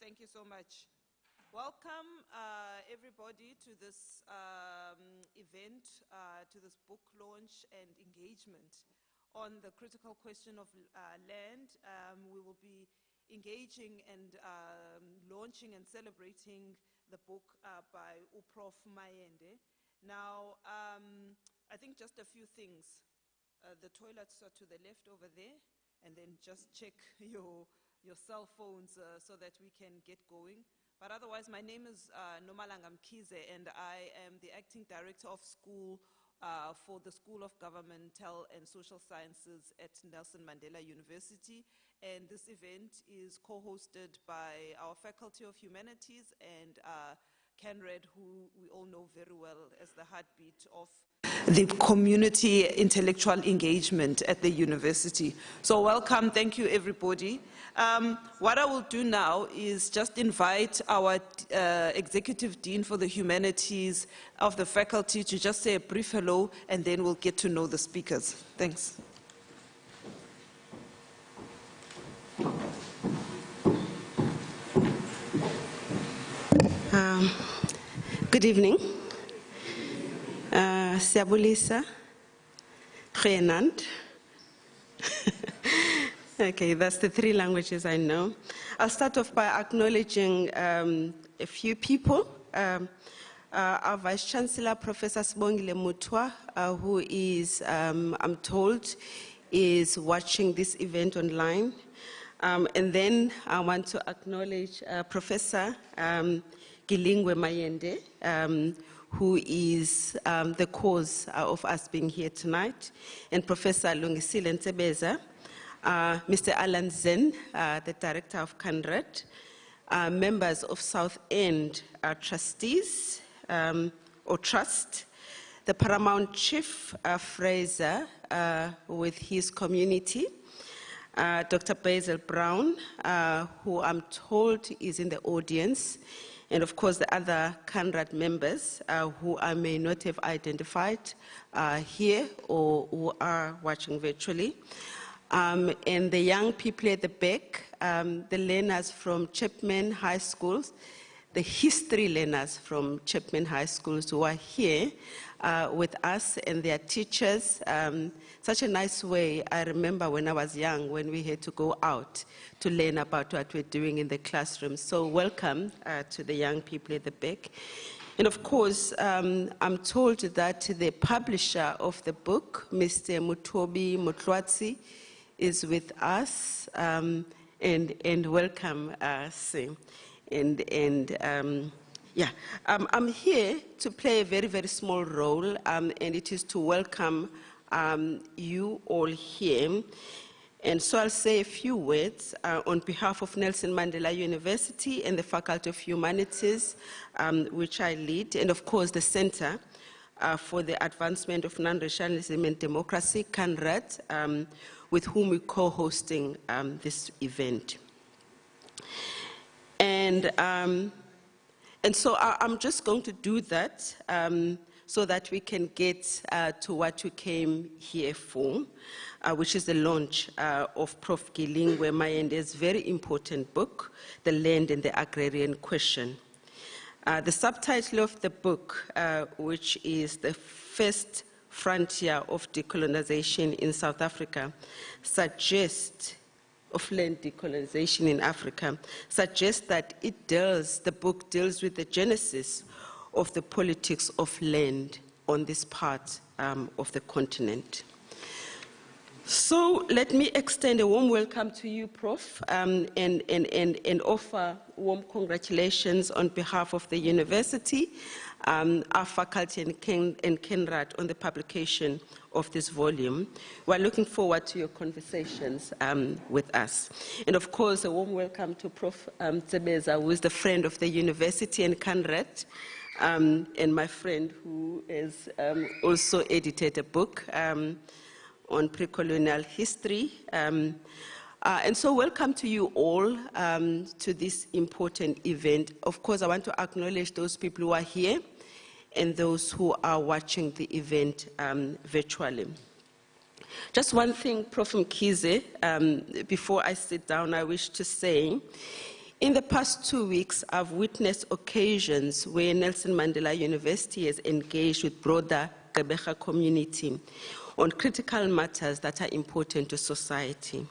Thank you so much. Welcome, everybody, to this event, to this book launch and engagement on the critical question of land. We will be engaging and launching and celebrating the book by Prof Mayende. Now, I think just a few things. The toilets are to the left over there, and then just check your cell phones so that we can get going. But otherwise, my name is Nomalanga Mkhize, and I am the Acting Director of School for the School of Governmental and Social Sciences at Nelson Mandela University. And this event is co-hosted by our Faculty of Humanities and CANRED, who we all know very well as the heartbeat of the community intellectual engagement at the university. So welcome, thank you everybody. What I will do now is just invite our Executive Dean for the Humanities of the faculty to just say a brief hello, and then we'll get to know the speakers. Thanks. Good evening. Siyabulisa, Goeienaand. Okay, that's the three languages I know. I'll start off by acknowledging a few people. Our Vice Chancellor, Professor Sibongile Mutwa, who is, I'm told, is watching this event online. And then I want to acknowledge Professor Gilingwe Mayende, who is the cause of us being here tonight, and Professor Lungisile Ntebeza, Mr. Alan Zen, the Director of CANRED, members of South End trustees or trust, the Paramount Chief Fraser with his community, Dr. Basil Brown, who I'm told is in the audience, and of course the other CANRED members who I may not have identified here or who are watching virtually. And the young people at the back, the learners from Chapman High Schools, the history learners from Chapman High Schools who are here with us, and their teachers. Such a nice way. I remember when I was young, when we had to go out to learn about what we're doing in the classroom. So welcome to the young people at the back. And of course, I'm told that the publisher of the book, Mr. Mutobi Mutlwatsi, is with us, and welcome, Sim. Yeah, I'm here to play a very, very small role, and it is to welcome you all here. And so I'll say a few words on behalf of Nelson Mandela University and the Faculty of Humanities, which I lead, and of course the Center for the Advancement of Non-Racialism and Democracy, CANRED, with whom we're co-hosting this event. And so I'm just going to do that so that we can get to what we came here for, which is the launch of Prof Gilingwe Mayende's very important book, The Land and the Agrarian Question. The subtitle of the book, which is The First Frontier of Decolonization in South Africa, suggests of land decolonization in Africa, suggests that the book deals with the genesis of the politics of land on this part of the continent. So let me extend a warm welcome to you, Prof, and offer warm congratulations on behalf of the university, our faculty and CANRED on the publication of this volume. We're looking forward to your conversations with us. And of course, a warm welcome to Prof Ntebeza, who is the friend of the university and CANRED, and my friend who has also edited a book on pre-colonial history. And so welcome to you all to this important event. Of course, I want to acknowledge those people who are here and those who are watching the event virtually. Just one thing, Prof Mkhize, before I sit down, I wish to say, in the past 2 weeks, I've witnessed occasions where Nelson Mandela University has engaged with broader Gqeberha community on critical matters that are important to society.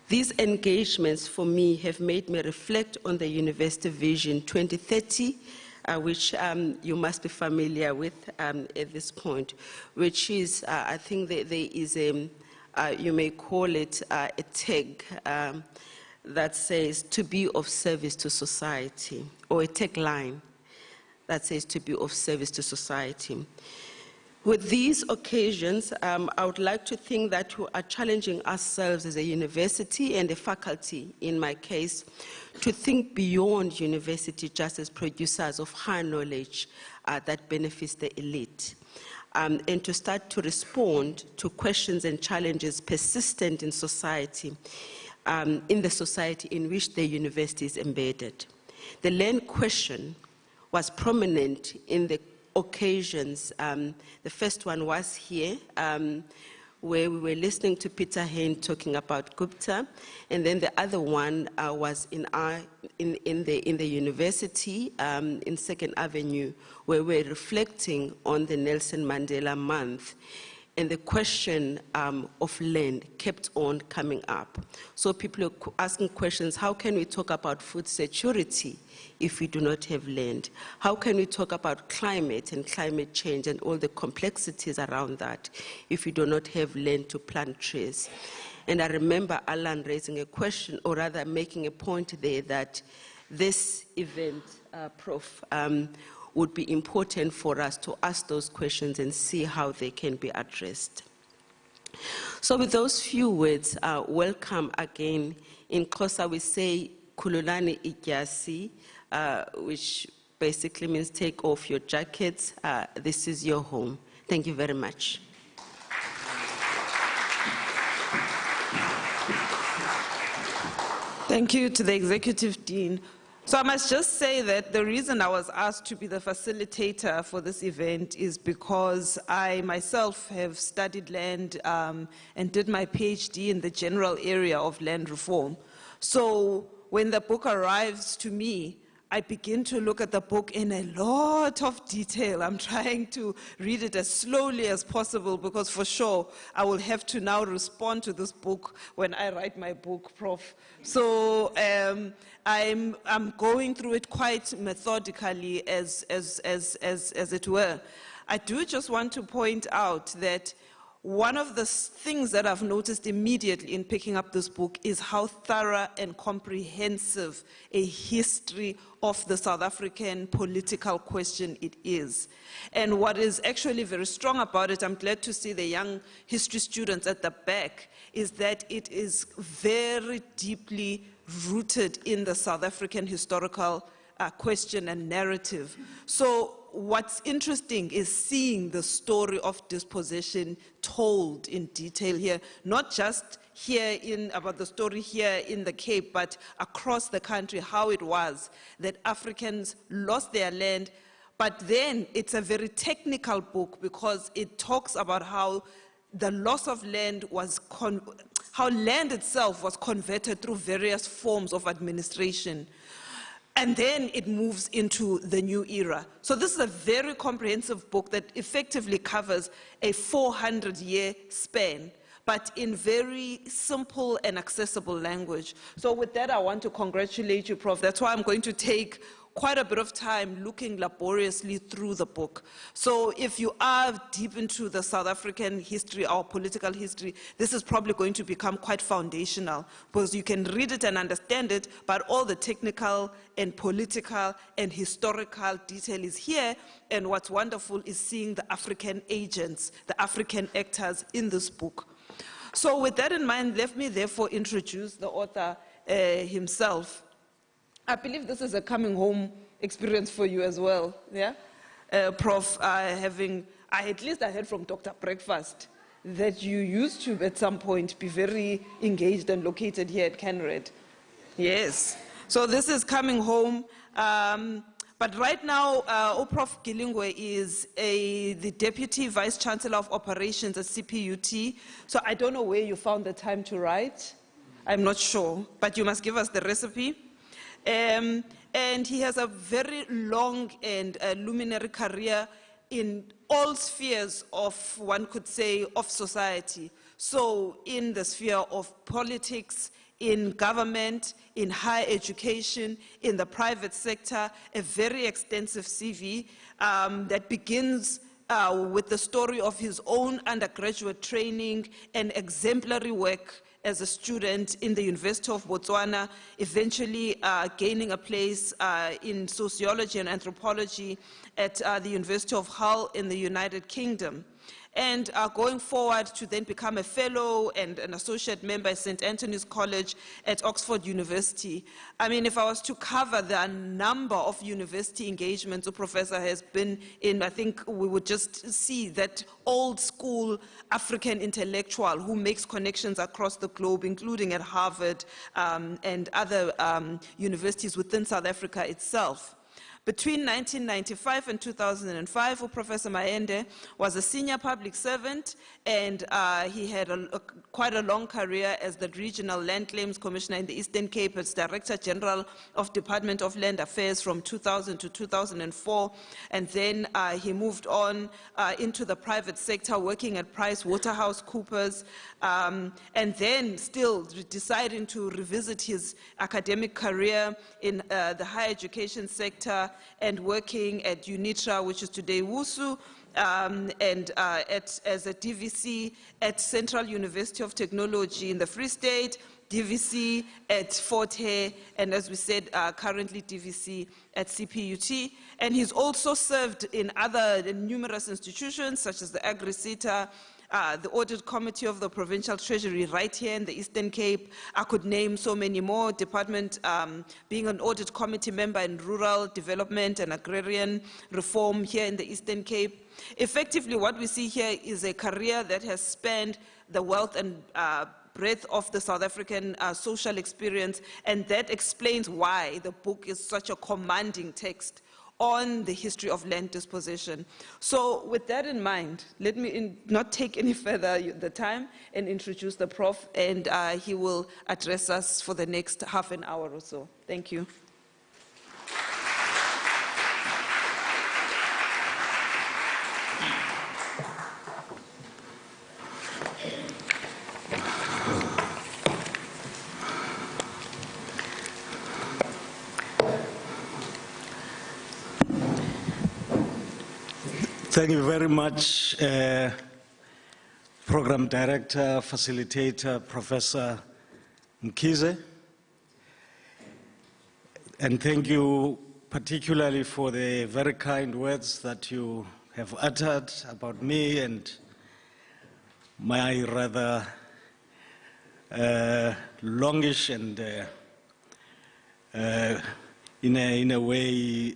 These engagements, for me, have made me reflect on the University Vision 2030, which you must be familiar with at this point, which is, I think there is a, you may call it a tag that says to be of service to society, or a tagline that says to be of service to society. With these occasions, I would like to think that we are challenging ourselves as a university and a faculty, in my case, to think beyond university just as producers of high knowledge that benefits the elite, and to start to respond to questions and challenges persistent in society, in the society in which the university is embedded. The land question was prominent in the occasions. The first one was here, where we were listening to Peter Hain talking about Gupta, and then the other one was in the university in Second Avenue, where we're reflecting on the Nelson Mandela Month. And the question of land kept on coming up. So people are asking questions: how can we talk about food security if we do not have land? How can we talk about climate and climate change and all the complexities around that if we do not have land to plant trees? And I remember Alan raising a question, or rather making a point there, that this event, Prof, would be important for us to ask those questions and see how they can be addressed. So with those few words, welcome again. In Xhosa we say, Khululani ityasi, which basically means take off your jackets. This is your home. Thank you very much. Thank you to the Executive Dean. So I must just say that the reason I was asked to be the facilitator for this event is because I myself have studied land and did my PhD in the general area of land reform. So when the book arrives to me, I begin to look at the book in a lot of detail. I'm trying to read it as slowly as possible because for sure I will have to now respond to this book when I write my book, Prof. So I'm going through it quite methodically, as it were. I do just want to point out that one of the things that I've noticed immediately in picking up this book is how thorough and comprehensive a history of the South African political question it is. And what is actually very strong about it, I'm glad to see the young history students at the back, is that it is very deeply rooted in the South African historical question and narrative. So what's interesting is seeing the story of dispossession told in detail here, not just here about the story here in the Cape, but across the country, how it was that Africans lost their land. But then it's a very technical book because it talks about how the loss of land was, how land itself was converted through various forms of administration. And then it moves into the new era. So this is a very comprehensive book that effectively covers a 400-year span, but in very simple and accessible language. So with that, I want to congratulate you, Prof. That's why I'm going to take quite a bit of time looking laboriously through the book. So if you are deep into the South African history, our political history, this is probably going to become quite foundational because you can read it and understand it, but all the technical and political and historical detail is here. And what's wonderful is seeing the African agents, the African actors in this book. So with that in mind, let me therefore introduce the author himself. I believe this is a coming home experience for you as well, yeah? Prof, at least I heard from Dr. Breakfast that you used to, at some point, be very engaged and located here at Canred. Yes. So this is coming home. But right now, Prof Gilingwe is the Deputy Vice Chancellor of Operations at CPUT. So I don't know where you found the time to write. I'm not sure, but you must give us the recipe. And he has a very long and luminary career in all spheres of, one could say, of society. So in the sphere of politics, in government, in higher education, in the private sector, a very extensive CV that begins with the story of his own undergraduate training and exemplary work as a student in the University of Botswana, eventually gaining a place in sociology and anthropology at the University of Hull in the United Kingdom. And going forward to then become a fellow and an associate member at St. Anthony's College at Oxford University. I mean, if I was to cover the number of university engagements the professor has been in, I think we would just see that old school African intellectual who makes connections across the globe, including at Harvard and other universities within South Africa itself. Between 1995 and 2005, Professor Mayende was a senior public servant, and he had quite a long career as the Regional Land Claims Commissioner in the Eastern Cape, as Director General of Department of Land Affairs from 2000 to 2004, and then he moved on into the private sector, working at PricewaterhouseCoopers, and then still deciding to revisit his academic career in the higher education sector, and working at UNITRA, which is today WUSU, and as a DVC at Central University of Technology in the Free State, DVC at Fort Hare, and as we said, currently DVC at CPUT. And he's also served in other numerous institutions, such as the Agrarian, the Audit Committee of the Provincial Treasury right here in the Eastern Cape. I could name so many more. Department being an Audit Committee member in Rural Development and Agrarian Reform here in the Eastern Cape. Effectively, what we see here is a career that has spanned the wealth and breadth of the South African social experience, and that explains why the book is such a commanding text on the history of land dispossession. So with that in mind, let me not take any further the time and introduce the Prof, and he will address us for the next half an hour or so. Thank you. Thank you very much, Program Director, Facilitator, Professor Mkhize. And thank you particularly for the very kind words that you have uttered about me and my rather longish and in a way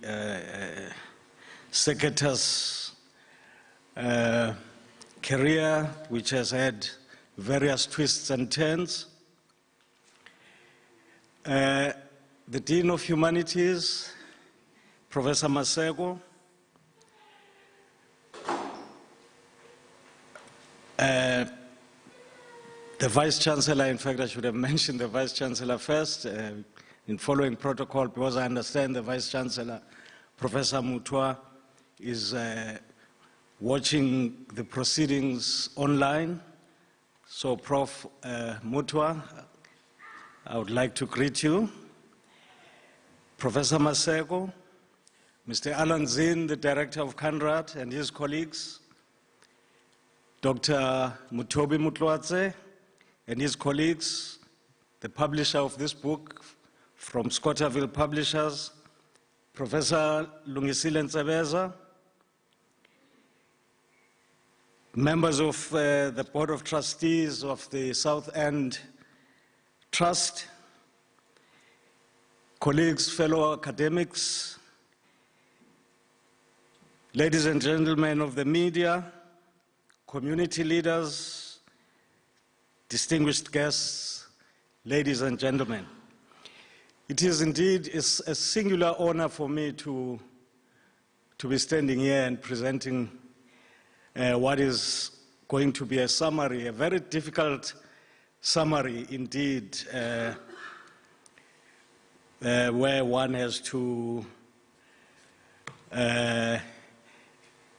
circuitous career, which has had various twists and turns. The Dean of Humanities, Professor Maseko, the Vice Chancellor, in fact I should have mentioned the Vice Chancellor first, in following protocol, because I understand the Vice Chancellor, Professor Mutwa, is watching the proceedings online. So Prof Mutwa, I would like to greet you. Professor Maseko, Mr. Alan Zinn, the Director of CANRAD, and his colleagues, Dr. Mutobi Mutluadze and his colleagues, the publisher of this book from Scotterville Publishers, Professor Lungisile Ntsebeza, members of the Board of Trustees of the South End Trust, colleagues, fellow academics, ladies and gentlemen of the media, community leaders, distinguished guests, ladies and gentlemen. It is indeed a singular honor for me to to be standing here and presenting what is going to be a summary, a very difficult summary indeed, where one has to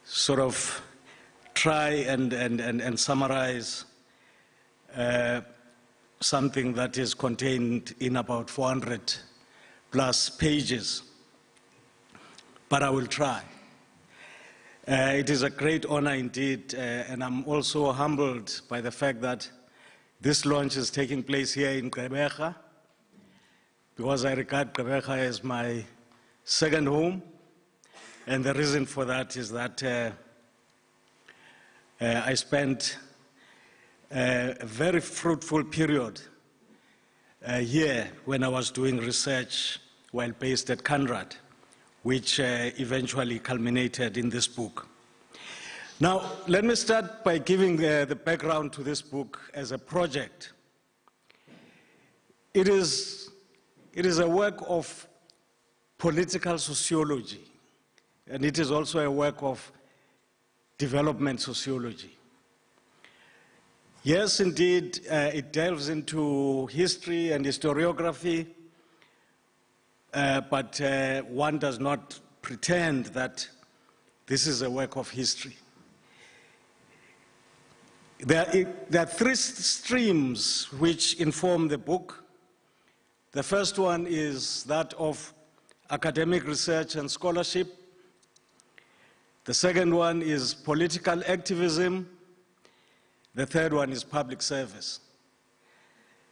sort of try and summarize something that is contained in about 400 plus pages. But I will try. It is a great honor indeed, and I'm also humbled by the fact that this launch is taking place here in Gqeberha, because I regard Gqeberha as my second home, and the reason for that is that I spent a very fruitful period here when I was doing research while based at Conrad, which eventually culminated in this book. Now, let me start by giving the background to this book as a project. It is a work of political sociology, and it is also a work of development sociology. Yes, indeed, it delves into history and historiography, but one does not pretend that this is a work of history. There are three streams which inform the book. The first one is that of academic research and scholarship. The second one is political activism. The third one is public service.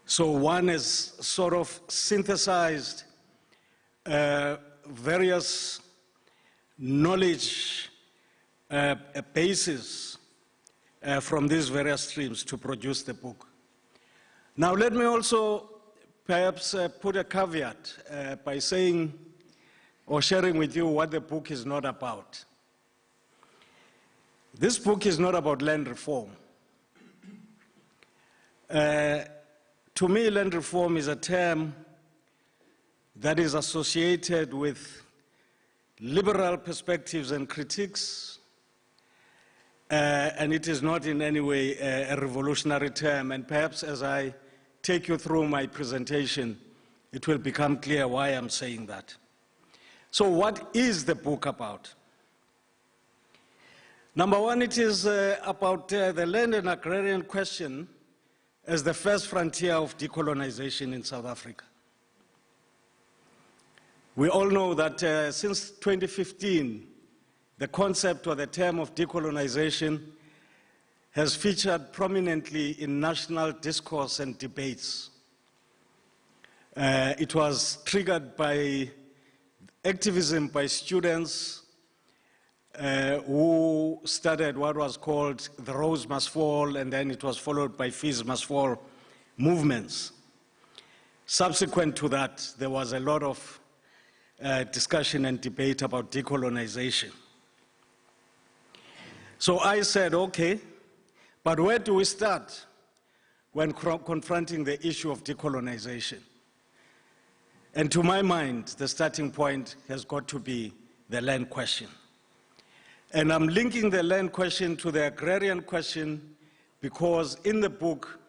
So one has sort of synthesized various knowledge bases from these various streams to produce the book. Now let me also perhaps put a caveat by saying or sharing with you what the book is not about. This book is not about land reform. To me, land reform is a term that is associated with liberal perspectives and critiques, and it is not in any way a revolutionary term. And perhaps as I take you through my presentation, it will become clear why I'm saying that. So what is the book about? Number one, it is about the land and agrarian question as the first frontier of decolonization in South Africa. We all know that since 2015, the concept or the term of decolonization has featured prominently in national discourse and debates. It was triggered by activism by students who started what was called the Rose Must Fall, and then it was followed by Fees Must Fall movements. Subsequent to that, there was a lot of discussion and debate about decolonization. So I said, okay, but where do we start when confronting the issue of decolonization? And to my mind, the starting point has got to be the land question. And I'm linking the land question to the agrarian question because in the book,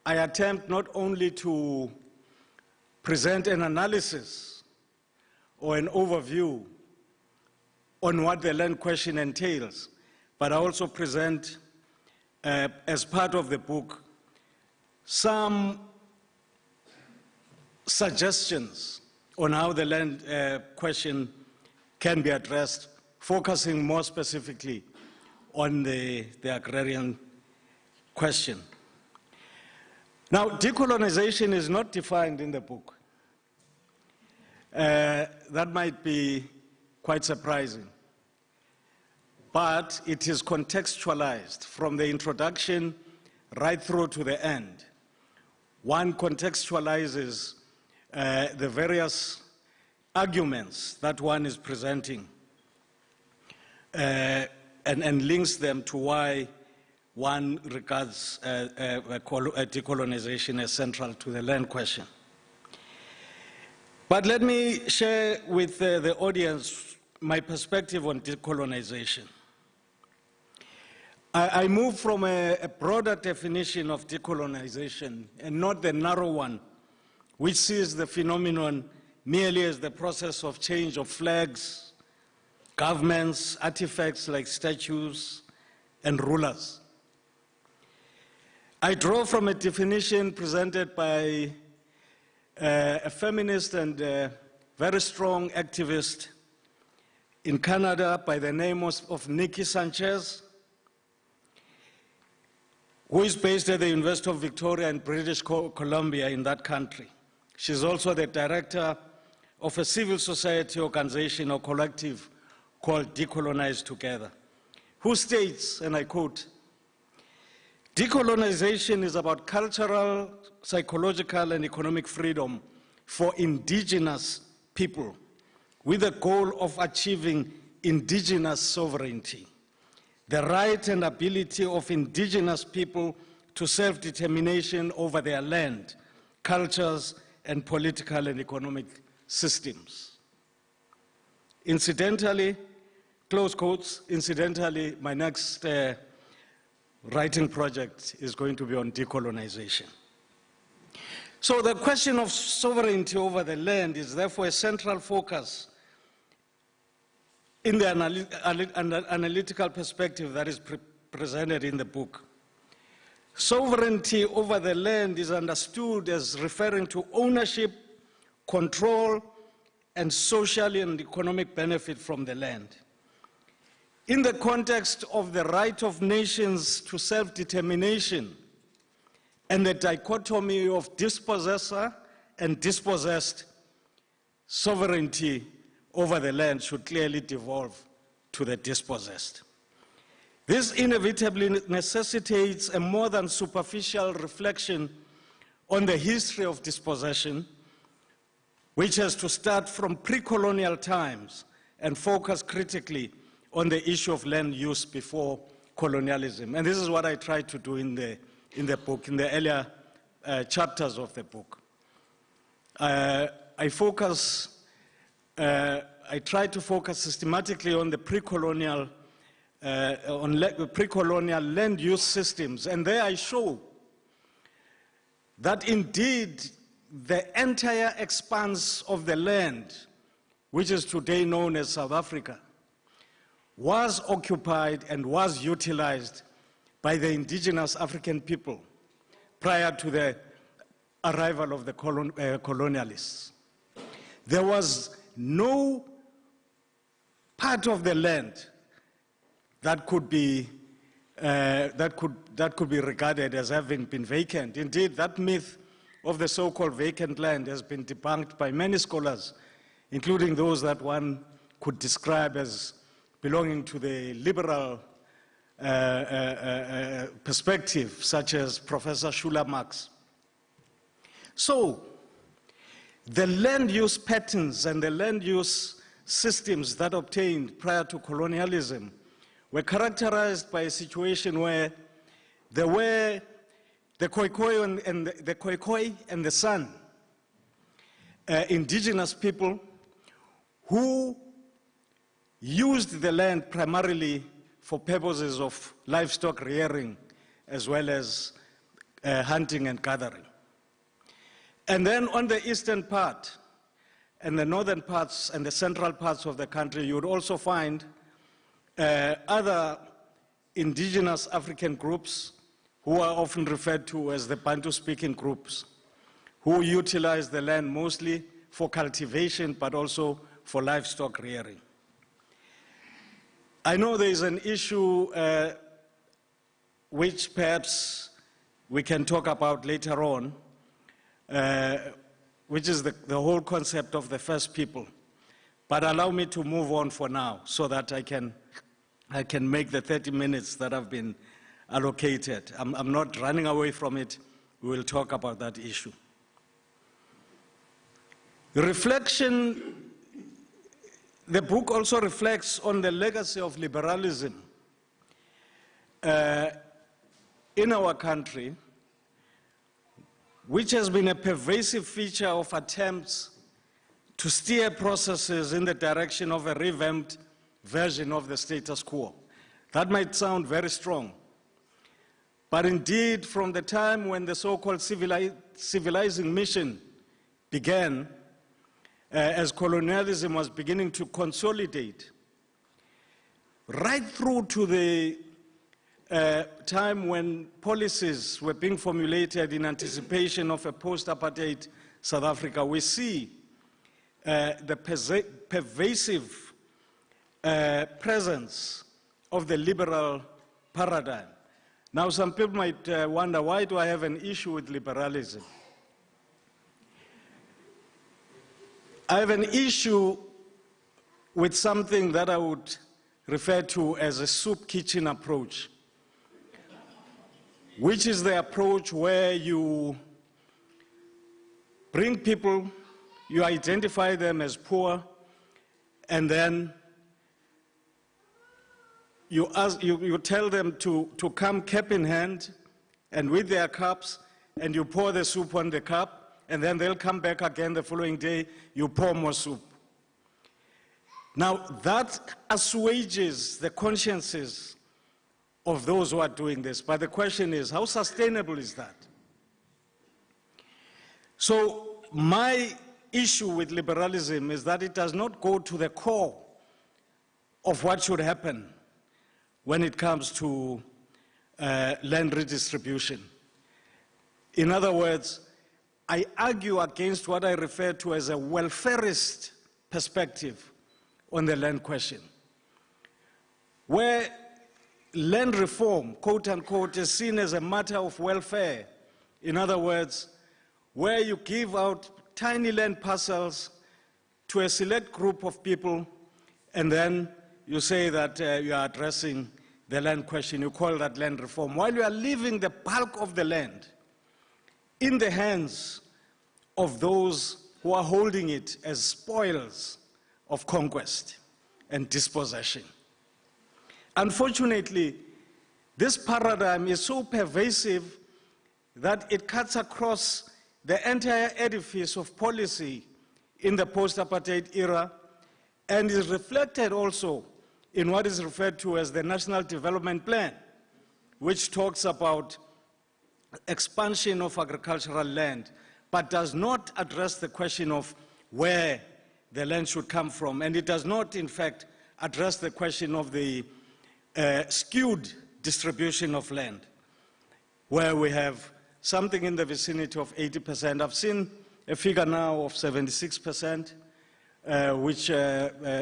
I attempt not only to present an analysis or an overview on what the land question entails, but I also present, as part of the book, some suggestions on how the land question can be addressed, focusing more specifically on the agrarian question. Now, decolonization is not defined in the book. That might be quite surprising, but it is contextualized from the introduction right through to the end. One contextualizes the various arguments that one is presenting and links them to why one regards decolonization as central to the land question. But let me share with the audience my perspective on decolonization. I move from a broader definition of decolonization and not the narrow one, which sees the phenomenon merely as the process of change of flags, governments, artifacts like statues, and rulers. I draw from a definition presented by a feminist and very strong activist in Canada by the name of Nikki Sanchez, who is based at the University of Victoria in British Columbia in that country. She's also the director of a civil society organization or collective called Decolonize Together, who states, and I quote, "Decolonization is about cultural, psychological, and economic freedom for indigenous people with the goal of achieving indigenous sovereignty, the right and ability of indigenous people to self-determination over their land, cultures, and political and economic systems." Incidentally, close quotes, incidentally, my next writing project is going to be on decolonization. So the question of sovereignty over the land is therefore a central focus in the analytical perspective that is presented in the book. Sovereignty over the land is understood as referring to ownership, control, and social and economic benefit from the land. In the context of the right of nations to self-determination and the dichotomy of dispossessor and dispossessed, sovereignty over the land should clearly devolve to the dispossessed. This inevitably necessitates a more than superficial reflection on the history of dispossession, which has to start from pre-colonial times and focus critically on the issue of land use before colonialism. And this is what I tried to do in the book, in the earlier chapters of the book. I try to focus systematically on the pre-colonial land use systems, and there I show that indeed the entire expanse of the land, which is today known as South Africa, was occupied and was utilized by the indigenous African people prior to the arrival of the colonialists. There was no part of the land that could be regarded as having been vacant. Indeed, that myth of the so-called vacant land has been debunked by many scholars, including those that one could describe as belonging to the liberal perspective, such as Professor Shula Marx. So, the land use patterns and the land use systems that obtained prior to colonialism were characterized by a situation where there were the Khoikhoi and the San, indigenous people who used the land primarily for purposes of livestock rearing as well as hunting and gathering. And then on the eastern part and the northern parts and the central parts of the country, you would also find other indigenous African groups who are often referred to as the Bantu-speaking groups, who utilize the land mostly for cultivation but also for livestock rearing. I know there is an issue which perhaps we can talk about later on, which is the whole concept of the first people. But allow me to move on for now so that I can make the 30 minutes that have been allocated. I'm not running away from it. We will talk about that issue. The reflection, the book also reflects on the legacy of liberalism in our country, which has been a pervasive feature of attempts to steer processes in the direction of a revamped version of the status quo. That might sound very strong, but indeed, from the time when the so-called civilizing mission began, as colonialism was beginning to consolidate, right through to the time when policies were being formulated in anticipation of a post-apartheid South Africa, we see the pervasive presence of the liberal paradigm. Now, some people might wonder, why do I have an issue with liberalism? I have an issue with something that I would refer to as a soup kitchen approach, which is the approach where you bring people, you identify them as poor, and then you tell them to come cap in hand and with their cups, and you pour the soup on the cup, and then they'll come back again the following day, you pour more soup. Now, that assuages the consciences of those who are doing this, but the question is, how sustainable is that? So, my issue with liberalism is that it does not go to the core of what should happen when it comes to land redistribution. In other words, I argue against what I refer to as a welfarist perspective on the land question, where land reform, quote unquote, is seen as a matter of welfare. In other words, where you give out tiny land parcels to a select group of people, and then you say that you are addressing the land question. You call that land reform, while you are leaving the bulk of the land in the hands of those who are holding it as spoils of conquest and dispossession. Unfortunately, this paradigm is so pervasive that it cuts across the entire edifice of policy in the post-apartheid era and is reflected also in what is referred to as the National Development Plan, which talks about expansion of agricultural land, but does not address the question of where the land should come from. And it does not, in fact, address the question of the skewed distribution of land, where we have something in the vicinity of 80%. I've seen a figure now of 76%, which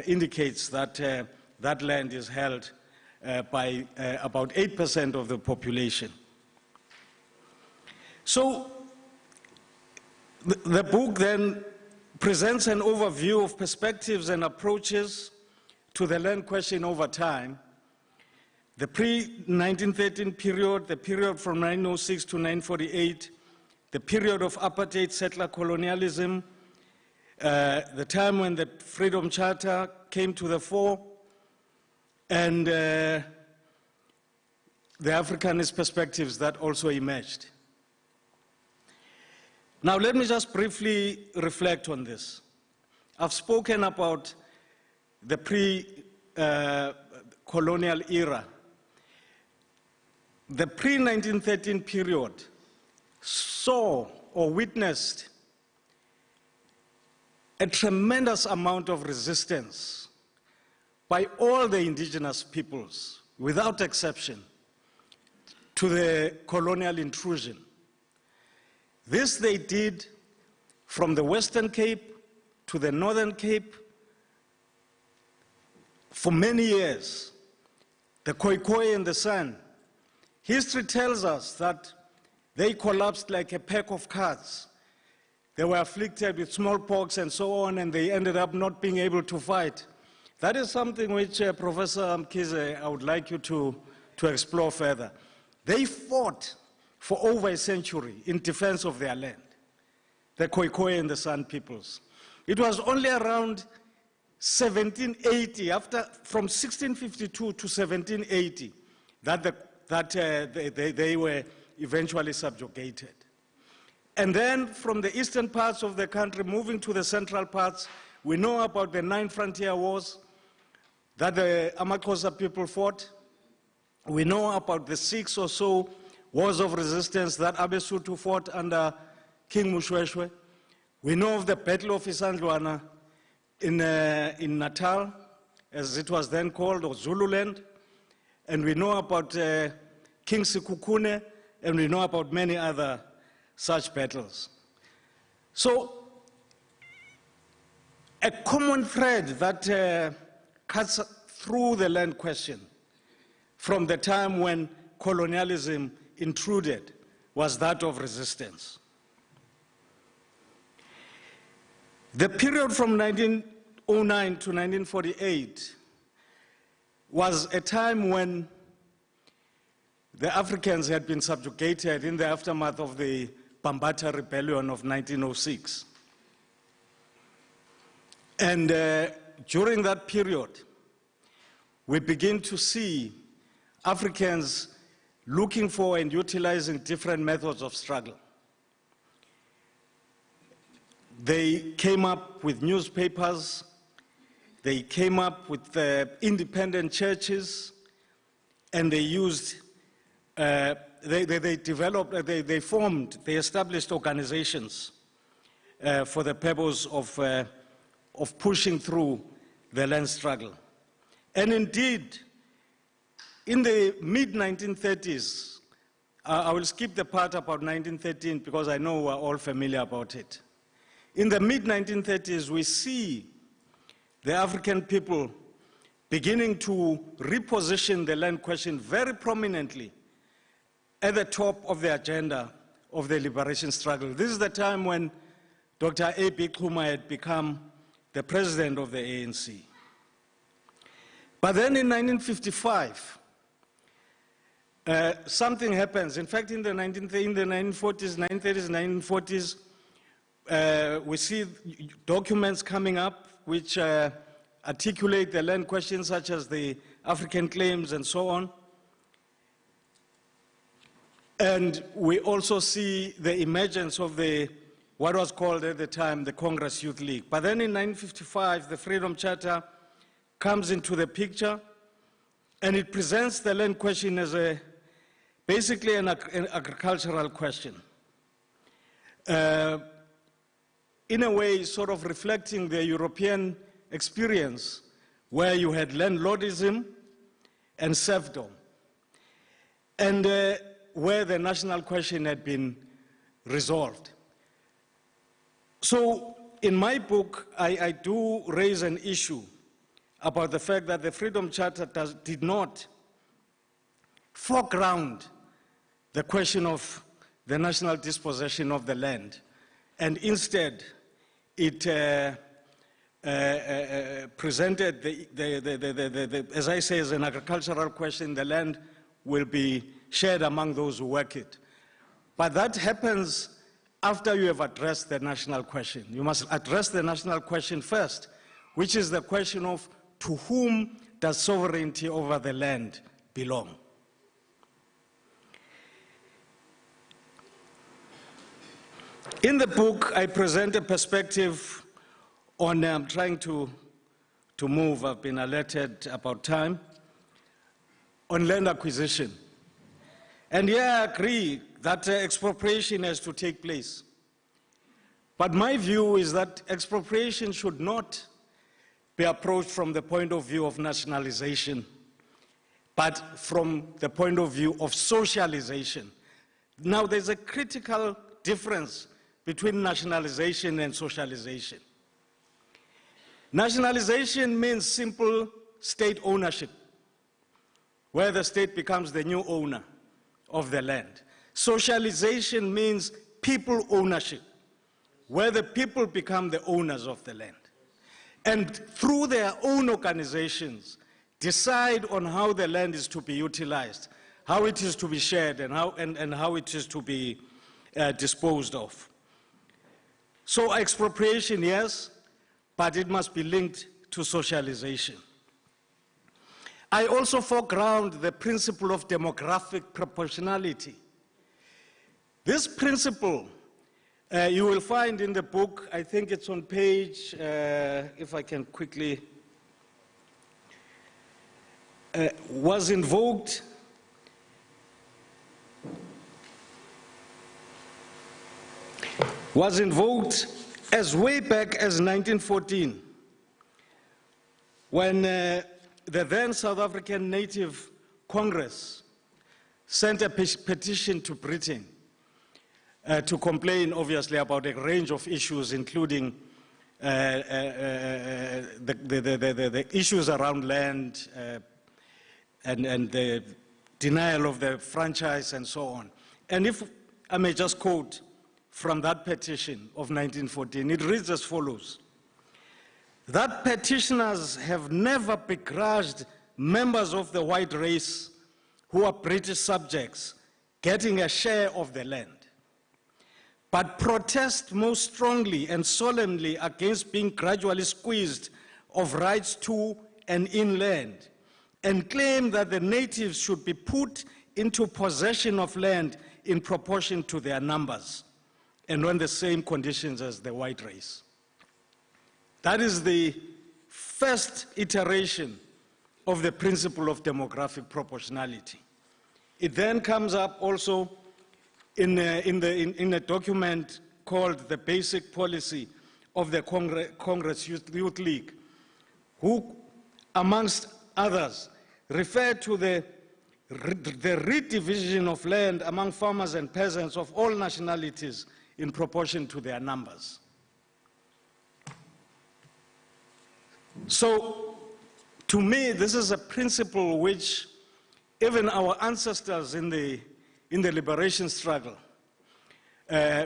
indicates that that land is held by about 8% of the population. So the book then presents an overview of perspectives and approaches to the land question over time. The pre-1913 period, the period from 1906 to 1948, the period of apartheid settler colonialism, the time when the Freedom Charter came to the fore, and the Africanist perspectives that also emerged. Now, let me just briefly reflect on this. I've spoken about the pre-colonial era. The pre-1913 period saw or witnessed a tremendous amount of resistance by all the indigenous peoples, without exception, to the colonial intrusion. This they did from the Western Cape to the Northern Cape for many years. The Khoikhoi and the San. History tells us that they collapsed like a pack of cards. They were afflicted with smallpox and so on, and they ended up not being able to fight. That is something which, Professor Mkhize, I would like you to explore further. They fought for over a century in defense of their land, the Khoikhoi and the San peoples. It was only around 1780, from 1652 to 1780, that they were eventually subjugated. And then from the eastern parts of the country, moving to the central parts, We know about the 9 frontier wars that the Amaxhosa people fought. We know about the 6 or so wars of resistance that Abesutu fought under King Mushweshwe. We know of the Battle of Isandlwana in Natal, as it was then called, or Zululand. And we know about King Sikukune, and we know about many other such battles. So, a common thread that cuts through the land question from the time when colonialism intruded was that of resistance. The period from 1909 to 1948 was a time when the Africans had been subjugated in the aftermath of the Bambata Rebellion of 1906. And during that period, we begin to see Africans looking for and utilizing different methods of struggle. They came up with newspapers, they came up with independent churches, and they used, they developed, they formed, they established organizations for the purpose of pushing through the land struggle. And indeed, in the mid-1930s, I will skip the part about 1913 because I know we're all familiar about it. In the mid-1930s, we see the African people beginning to reposition the land question very prominently at the top of the agenda of the liberation struggle. This is the time when Dr. A.B. Xuma had become the president of the ANC. But then in 1955, something happens. In fact, in the 1940s, 1930s, 1940s, we see documents coming up which articulate the land questions such as the African claims and so on. And we also see the emergence of what was called at the time the Congress Youth League. But then in 1955, the Freedom Charter comes into the picture, and it presents the land question as basically an agricultural question. In a way, sort of reflecting the European experience where you had landlordism and serfdom, and where the national question had been resolved. So in my book, I do raise an issue about the fact that the Freedom Charter did not foreground the question of the national dispossession of the land, and instead it presented, as I say, as an agricultural question. The land will be shared among those who work it. But that happens after you have addressed the national question. You must address the national question first, which is the question of to whom does sovereignty over the land belong? In the book, I present a perspective on, I'm trying to move, I've been alerted about time, on land acquisition. And here I agree that expropriation has to take place. But my view is that expropriation should not be approached from the point of view of nationalization, but from the point of view of socialization. Now, there's a critical difference between nationalization and socialization. Nationalization means simple state ownership, where the state becomes the new owner of the land. Socialization means people ownership, where the people become the owners of the land. And through their own organizations, decide on how the land is to be utilized, how it is to be shared, and how it is to be disposed of. So expropriation, yes, but it must be linked to socialization. I also foreground the principle of demographic proportionality. This principle You will find in the book, I think it's on page, if I can quickly, was invoked as way back as 1914, when the then South African Native Congress sent a petition to Britain to complain, obviously, about a range of issues, including the issues around land and the denial of the franchise and so on. And if I may just quote from that petition of 1914, it reads as follows: that petitioners have never begrudged members of the white race who are British subjects getting a share of the land, but protest most strongly and solemnly against being gradually squeezed of rights to and in land, and claim that the natives should be put into possession of land in proportion to their numbers and on the same conditions as the white race. That is the first iteration of the principle of demographic proportionality. It then comes up also in a document called the Basic Policy of the Congress Youth League, who, amongst others, refer to the redivision of land among farmers and peasants of all nationalities in proportion to their numbers. So, to me, this is a principle which even our ancestors in the liberation struggle,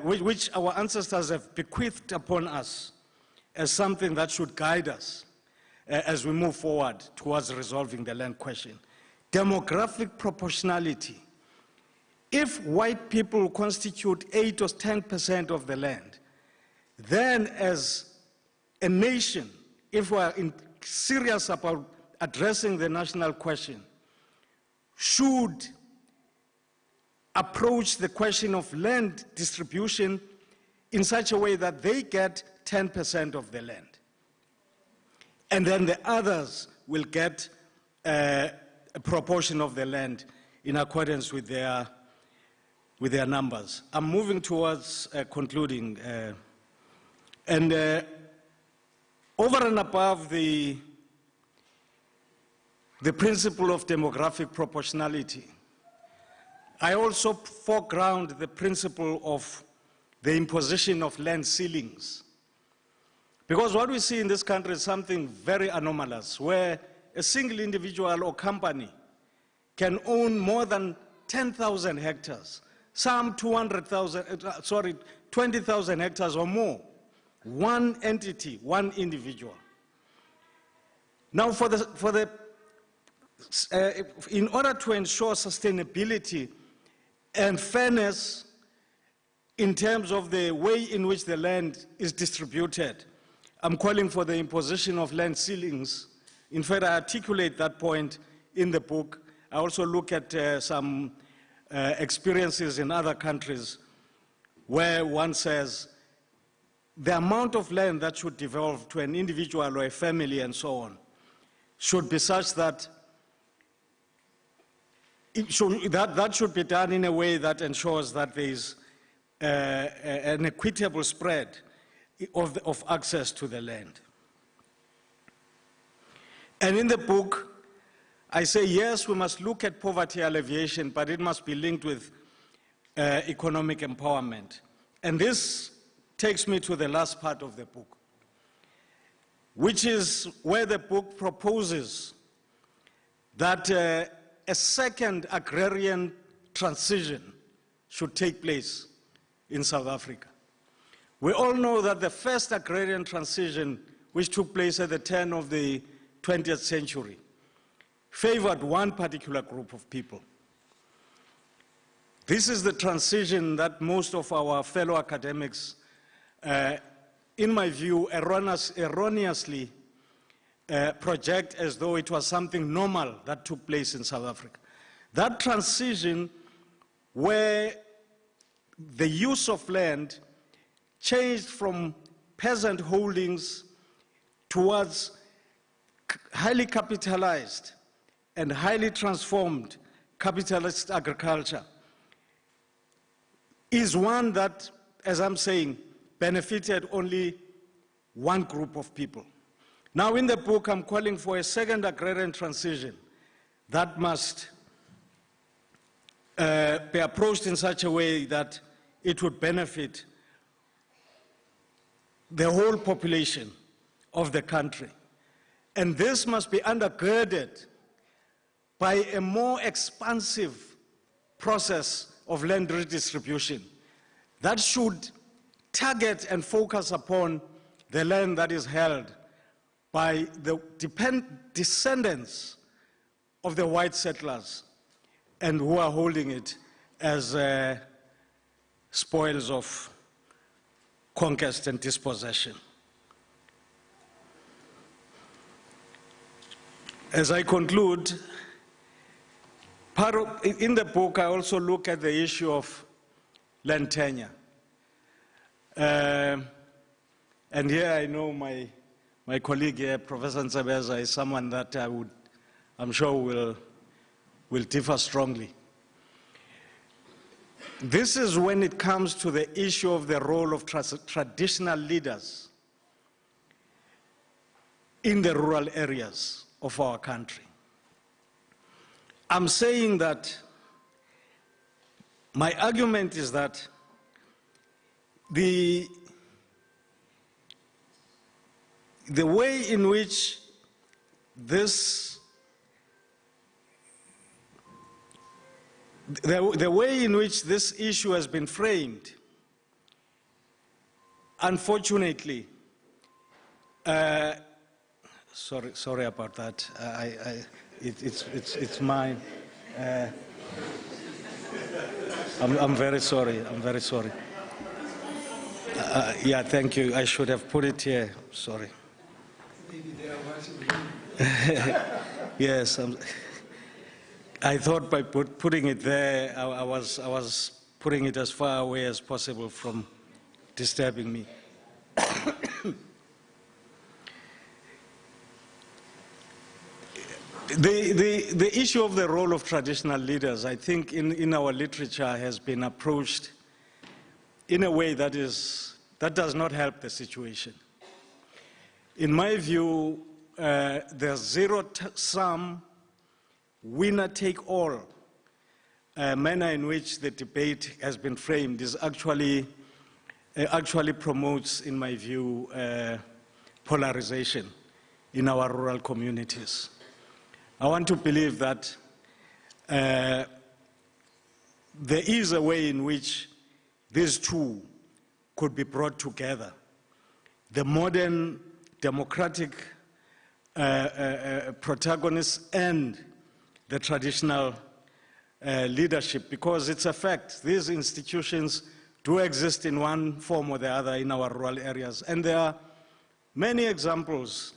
which our ancestors have bequeathed upon us as something that should guide us as we move forward towards resolving the land question. Demographic proportionality. If white people constitute 8 or 10% of the land, then as a nation, if we are serious about addressing the national question, should approach the question of land distribution in such a way that they get 10% of the land. And then the others will get a proportion of the land in accordance with their numbers. I'm moving towards concluding. Over and above the principle of demographic proportionality, I also foreground the principle of the imposition of land ceilings. Because what we see in this country is something very anomalous, where a single individual or company can own more than 10,000 hectares, some 20,000 hectares or more. One entity, one individual. Now, in order to ensure sustainability and fairness in terms of the way in which the land is distributed, I'm calling for the imposition of land ceilings. In fact, I articulate that point in the book. I also look at some experiences in other countries where one says the amount of land that should devolve to an individual or a family and so on should be such that that should be done in a way that ensures that there is an equitable spread of access to the land. And in the book, I say, yes, we must look at poverty alleviation, but it must be linked with economic empowerment. And this takes me to the last part of the book, which is where the book proposes that a second agrarian transition should take place in South Africa. We all know that the first agrarian transition, which took place at the turn of the 20th century, favored one particular group of people. This is the transition that most of our fellow academics, in my view, erroneously project as though it was something normal that took place in South Africa. That transition where the use of land changed from peasant holdings towards highly capitalized and highly transformed capitalist agriculture is one that, as I'm saying, benefited only one group of people. Now in the book, I'm calling for a second agrarian transition that must be approached in such a way that it would benefit the whole population of the country. And this must be undergirded by a more expansive process of land redistribution that should target and focus upon the land that is held by the descendants of the white settlers and who are holding it as spoils of conquest and dispossession. As I conclude, in the book, I also look at the issue of land tenure. And here I know my colleague here, Professor Nsebeza, is someone that I'm sure will differ strongly. This is when it comes to the issue of the role of traditional leaders in the rural areas of our country. I'm saying that my argument is that the way in which this issue has been framed, unfortunately, sorry about that. It's mine. I'm very sorry. I'm very sorry. Yeah, thank you. I should have put it here. Sorry. Yes. I thought by putting it there, I was putting it as far away as possible from disturbing me. The issue of the role of traditional leaders, I think, in our literature has been approached in a way that does not help the situation. In my view, the zero-sum, winner-take-all manner in which the debate has been framed is actually promotes, in my view, polarization in our rural communities. I want to believe that there is a way in which these two could be brought together. The modern democratic protagonists and the traditional leadership, because it's a fact. These institutions do exist in one form or the other in our rural areas. And there are many examples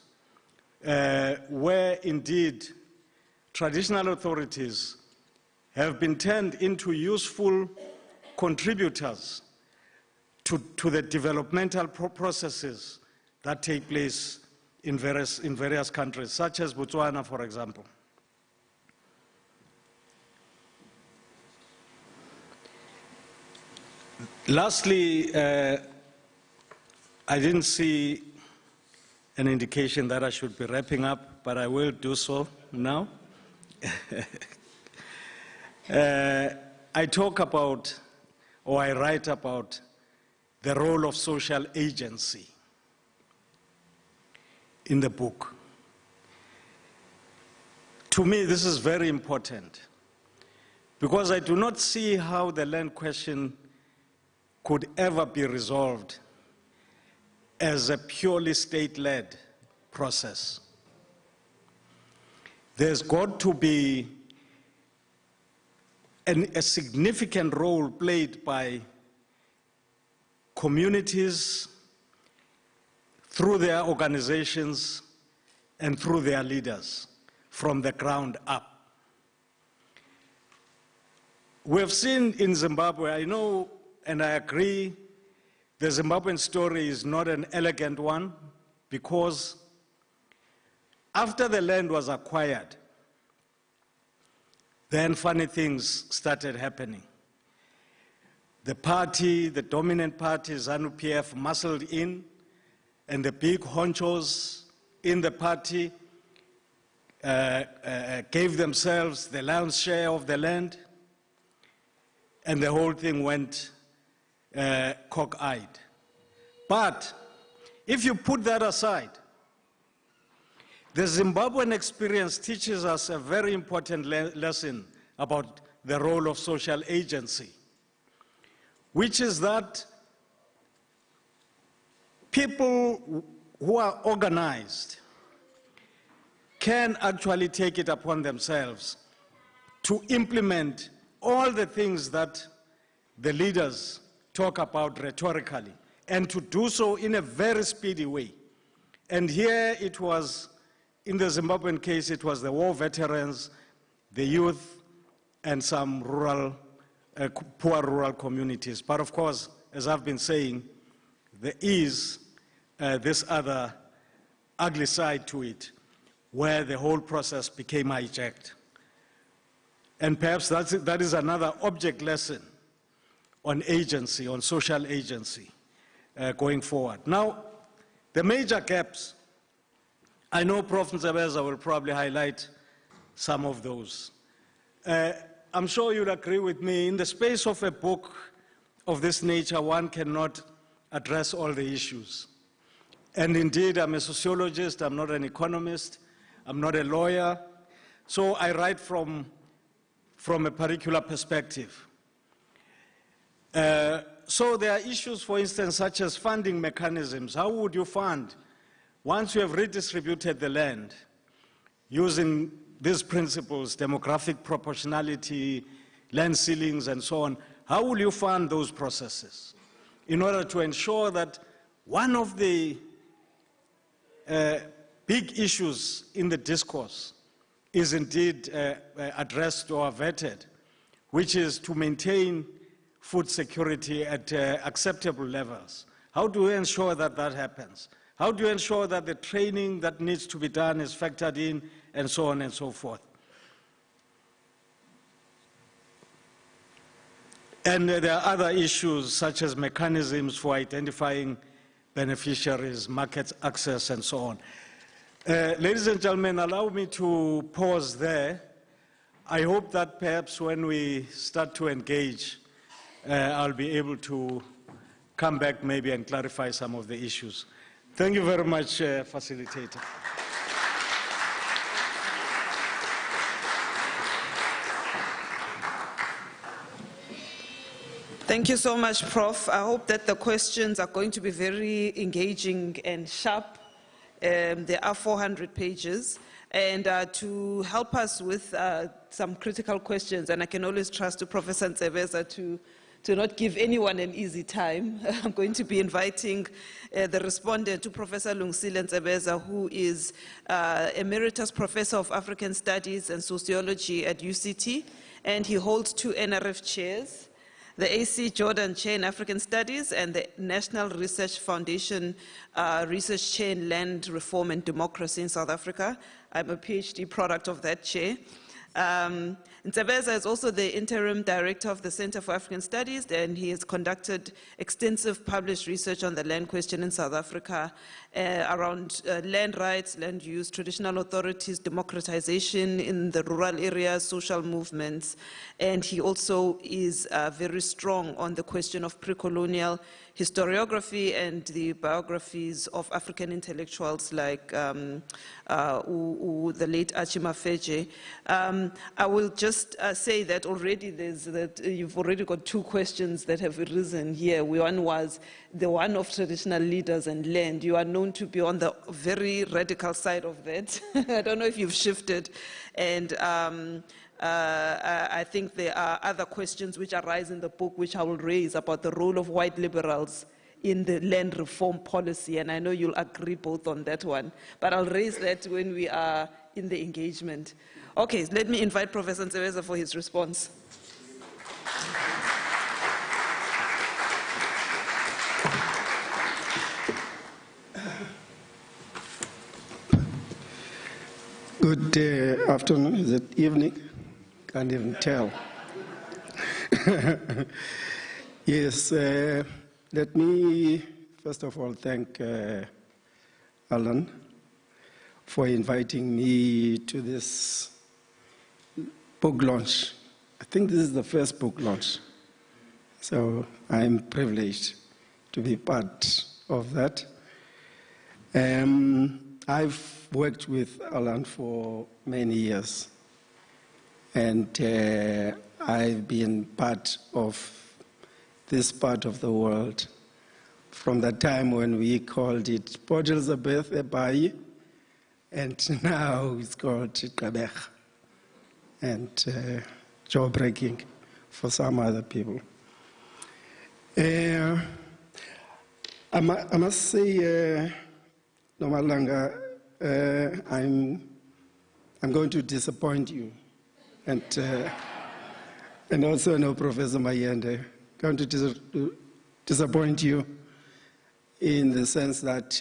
where indeed traditional authorities have been turned into useful contributors to the developmental processes that take place in various countries, such as Botswana, for example. Lastly, I didn't see an indication that I should be wrapping up, but I will do so now. I talk about, or I write about, the role of social agency in the book. To me, this is very important, because I do not see how the land question could ever be resolved as a purely state-led process. There's got to be a significant role played by communities through their organizations and through their leaders from the ground up. We have seen in Zimbabwe, I know and I agree the Zimbabwean story is not an elegant one, because after the land was acquired, then funny things started happening. The party, the dominant party, ZANU-PF, muscled in, and the big honchos in the party gave themselves the lion's share of the land, and the whole thing went cock-eyed. But if you put that aside, the Zimbabwean experience teaches us a very important lesson about the role of social agency, which is that people who are organized can actually take it upon themselves to implement all the things that the leaders talk about rhetorically, and to do so in a very speedy way. And here it was, in the Zimbabwean case, it was the war veterans, the youth, and some rural, poor rural communities. But of course, as I've been saying, there is this other ugly side to it, where the whole process became hijacked. And perhaps that is another object lesson on agency, on social agency, going forward. Now, the major gaps, I know Prof Mayende will probably highlight some of those. I'm sure you'll agree with me, in the space of a book of this nature, one cannot address all the issues. And indeed, I'm a sociologist, I'm not an economist, I'm not a lawyer, so I write from a particular perspective. So there are issues, for instance, such as funding mechanisms. How would you fund, once you have redistributed the land, using these principles, demographic proportionality, land ceilings, and so on, how will you fund those processes in order to ensure that one of the big issues in the discourse is indeed addressed or averted, which is to maintain food security at acceptable levels? How do we ensure that that happens? How do you ensure that the training that needs to be done is factored in, and so on and so forth? And there are other issues, such as mechanisms for identifying beneficiaries, market access, and so on. Ladies and gentlemen, allow me to pause there. I hope that perhaps when we start to engage, I'll be able to come back maybe and clarify some of the issues. Thank you very much, facilitator. Thank you so much, Prof. I hope that the questions are going to be very engaging and sharp. There are 400 pages. And to help us with some critical questions, and I can always trust to Professor Ntsebeza to not give anyone an easy time, I'm going to be inviting the respondent to Professor Lungsile Ntsebeza, who is Emeritus Professor of African Studies and Sociology at UCT, and he holds 2 NRF chairs, the AC Jordan Chair in African Studies and the National Research Foundation Research Chair in Land Reform and Democracy in South Africa. I'm a PhD product of that chair. Ntsebeza is also the interim director of the Center for African Studies, and he has conducted extensive published research on the land question in South Africa around land rights, land use, traditional authorities, democratization in the rural areas, social movements, and he also is very strong on the question of pre-colonial historiography and the biographies of African intellectuals like the late Archie Mafeje. I will just say that already you've already got 2 questions that have arisen here. One was the one of traditional leaders and land. You are known to be on the very radical side of that. I don't know if you've shifted. And I think there are other questions which arise in the book which I will raise about the role of white liberals in the land reform policy, and I know you'll agree both on that one, but I'll raise that when we are in the engagement. Okay, let me invite Professor Ntsebeza for his response. Good afternoon, is it evening? Can't even tell. Yes, let me first of all thank Alan for inviting me to this book launch. I think this is the first book launch, so I'm privileged to be part of that. I've worked with Alan for many years, and I've been part of this part of the world from the time when we called it Port Elizabeth, Ebai, and now it's called Qabech, and jaw-breaking for some other people. I must say, Nomalanga, I'm going to disappoint you, and also no Professor Mayende, going to disappoint you in the sense that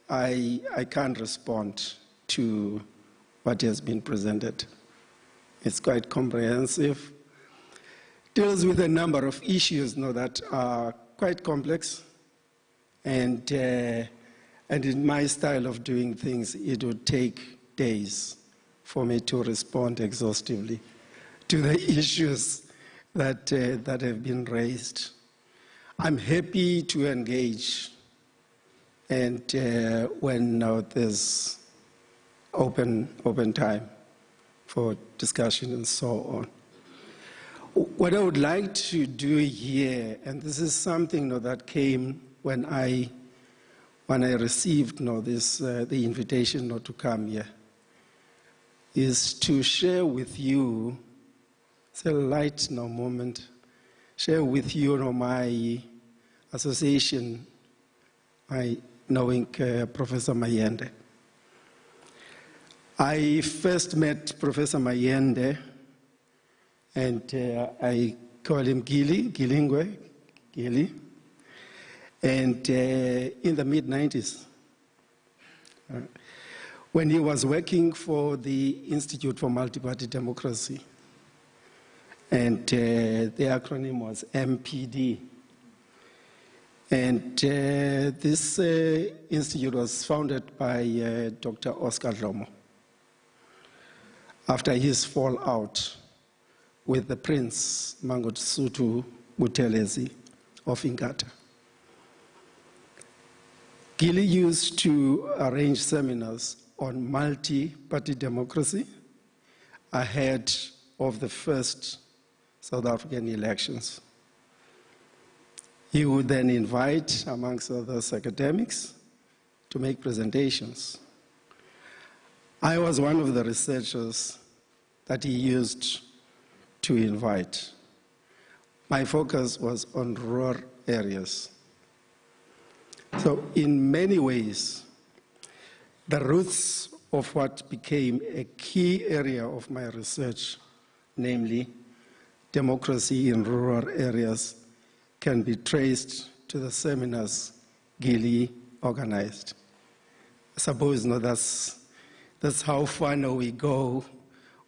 I can't respond to what has been presented. It's quite comprehensive, deals with a number of issues that are quite complex, and in my style of doing things, it would take days for me to respond exhaustively to the issues that have been raised. I'm happy to engage, and when there's open time for discussion and so on. What I would like to do here, and this is something that came when I received the invitation to come here, is to share with you, it's a light moment, share with you my association, my knowing Professor Mayende. I first met Professor Mayende, and I call him Gilingwe, and in the mid-90s, when he was working for the Institute for Multi-Party Democracy, and the acronym was MPD. And this institute was founded by Dr. Oscar Dlomo after his fallout with the Prince Mangosuthu Buthelezi of Inkatha. Gili used to arrange seminars on multi-party democracy ahead of the first South African elections. He would then invite, amongst others, academics to make presentations. I was one of the researchers that he used to invite. My focus was on rural areas. So in many ways, the roots of what became a key area of my research, namely democracy in rural areas, can be traced to the seminars Gili organized. I suppose that's how far now we go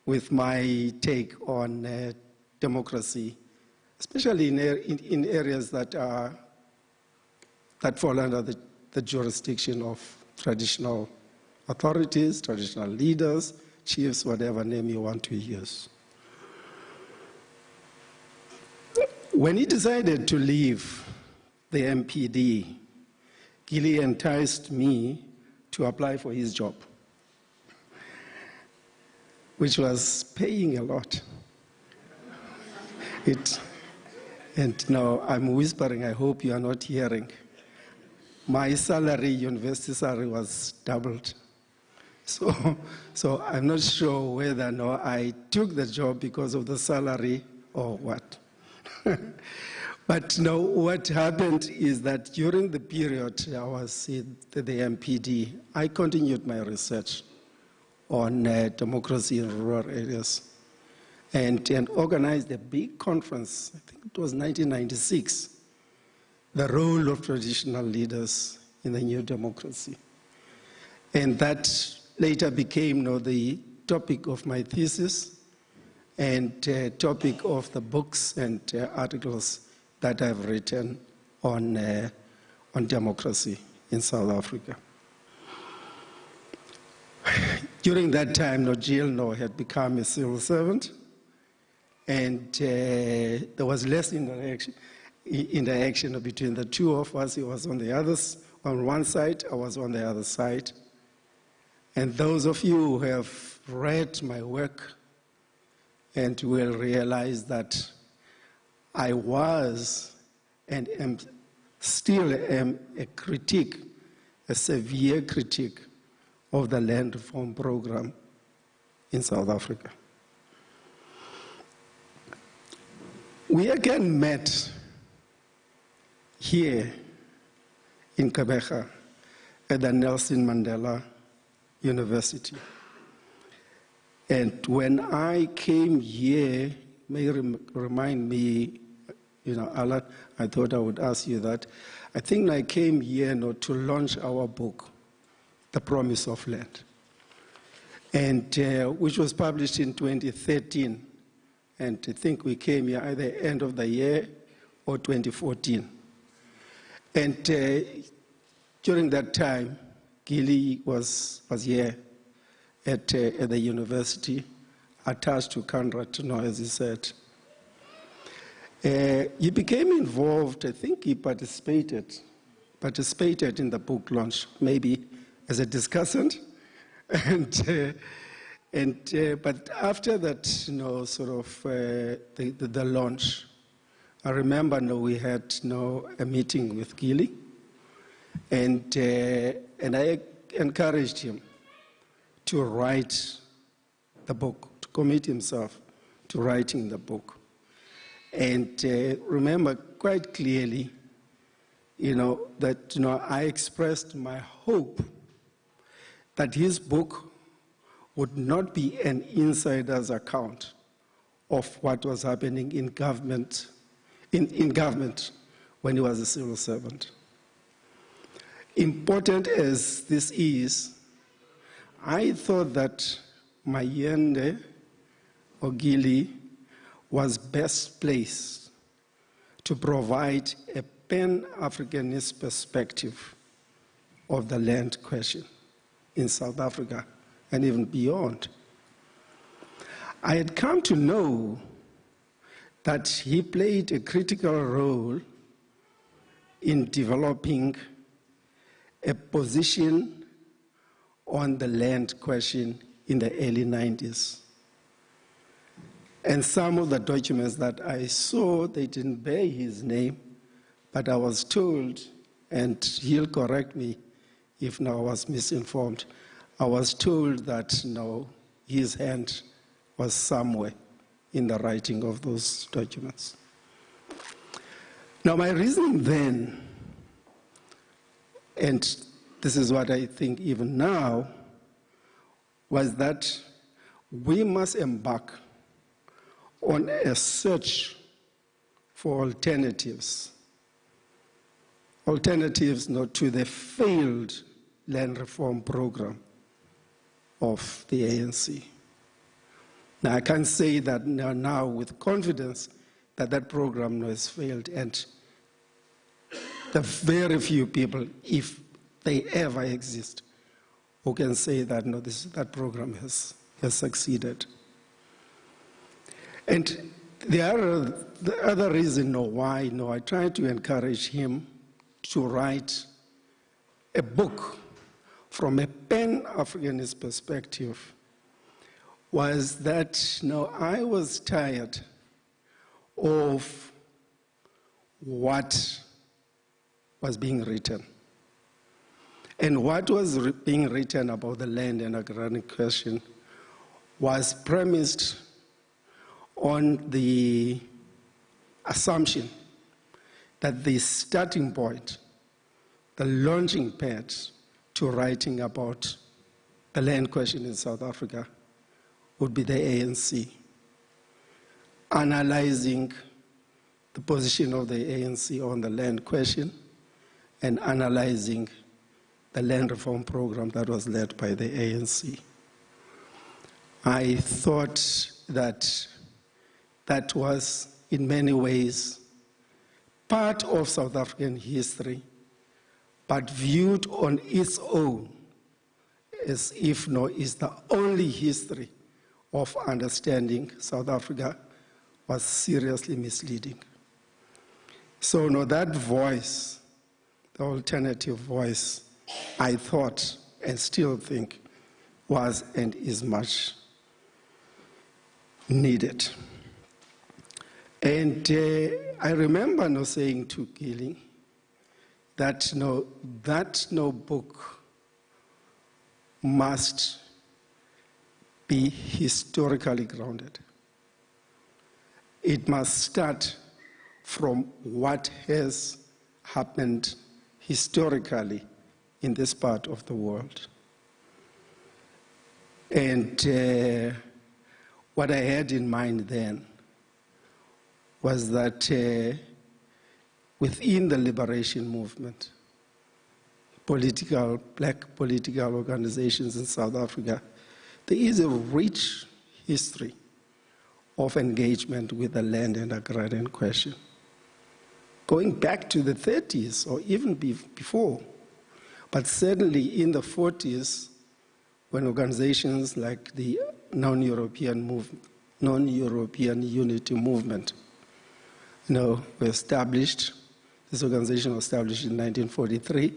with my take on democracy, especially in areas that fall under the jurisdiction of traditional authorities, traditional leaders, chiefs, whatever name you want to use. When he decided to leave the MPD, Gili enticed me to apply for his job, which was paying a lot. And now I'm whispering, I hope you are not hearing. My salary, university salary, was doubled. So I'm not sure whether I took the job because of the salary or what. But no, what happened is that during the period I was in the MPD, I continued my research on democracy in rural areas and organized a big conference, I think it was 1996, the role of traditional leaders in the new democracy. And that later became the topic of my thesis and topic of the books and articles that I've written on democracy in South Africa. During that time, Gil had become a civil servant, and there was less interaction between the two of us. He was on one side, I was on the other side. And those of you who have read my work and will realize that I was and still am a severe critique of the land reform program in South Africa. We again met here in Gqeberha at the Nelson Mandela University. And when I came here, may remind me, Alan, I thought I would ask you that. I think I came here to launch our book, The Promise of Land, and which was published in 2013. And I think we came here either end of the year or 2014. And during that time, Gilly was here at the university, attached to Conrad, as he said. He became involved, I think he participated in the book launch, maybe as a discussant. But after that, the launch, I remember we had a meeting with Gilly, and I encouraged him to write the book, to commit himself to writing the book. And remember quite clearly, that I expressed my hope that his book would not be an insider's account of what was happening in government, in government when he was a civil servant. Important as this is, I thought that Mayende or Gilly was best placed to provide a pan-Africanist perspective of the land question in South Africa and even beyond. I had come to know that he played a critical role in developing a position on the land question in the early 90s. And some of the documents that I saw, they didn't bear his name, but I was told, and he'll correct me if now I was misinformed, I was told that his hand was somewhere in the writing of those documents. Now my reasoning then, and this is what I think even now, was that we must embark on a search for alternatives to the failed land reform program of the ANC. Now, I can say that now with confidence that that program has failed, and the very few people, if they ever exist, who can say that that program has succeeded. And the other reason why I tried to encourage him to write a book from a pan-Africanist perspective was that I was tired of what was being written. And what was being written about the land and agrarian question was premised on the assumption that the starting point, the launching pad to writing about the land question in South Africa would be the ANC, analyzing the position of the ANC on the land question and analyzing the land reform program that was led by the ANC. I thought that that was, in many ways, part of South African history, but viewed on its own as if is the only history of understanding South Africa was seriously misleading. So that voice, the alternative voice, I thought and still think was and is much needed. And I remember saying to Gilly that that book must be historically grounded. It must start from what has happened historically in this part of the world. And what I had in mind then was that within the liberation movement, black political organizations in South Africa, there is a rich history of engagement with the land and agrarian question, going back to the 30s or even before, but certainly in the 40s, when organizations like the non-European unity movement were established. This organization was established in 1943,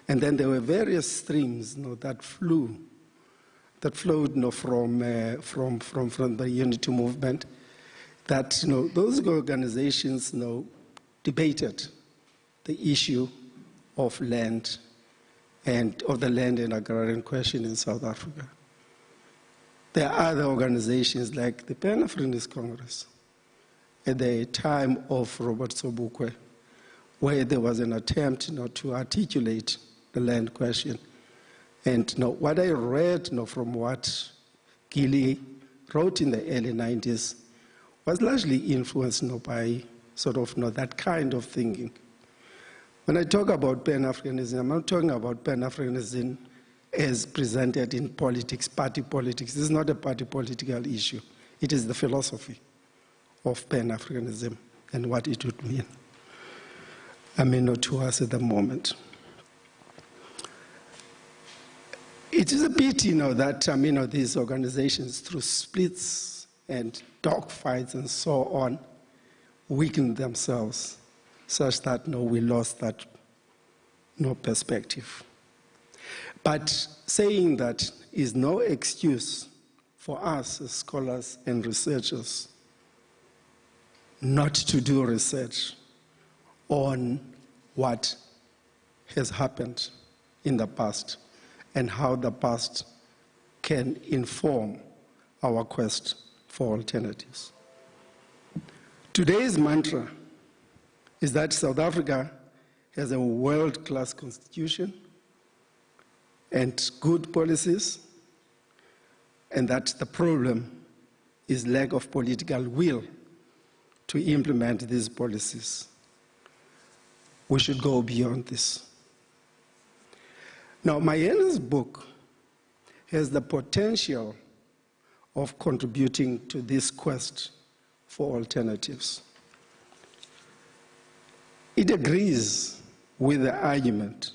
and then there were various streams that flowed from the unity movement, that those organizations debated the issue of land and of the land and agrarian question in South Africa. There are other organizations like the Pan-Africanist Congress at the time of Robert Sobukwe, where there was an attempt to articulate the land question. And what I read from what Gilly wrote in the early 90s was largely influenced by sort of that kind of thinking. When I talk about Pan-Africanism, I'm not talking about Pan-Africanism as presented in politics, party politics. This is not a party political issue. It is the philosophy of Pan-Africanism and what it would mean. Not to us at the moment. It is a pity that these organizations, through splits and dogfights and so on, weakened themselves such that we lost that perspective. But saying that is no excuse for us as scholars and researchers not to do research on what has happened in the past and how the past can inform our quest for alternatives. Today's mantra is that South Africa has a world-class constitution and good policies, and that the problem is lack of political will to implement these policies. We should go beyond this. Now, Mayende's book has the potential of contributing to this quest for alternatives. It agrees with the argument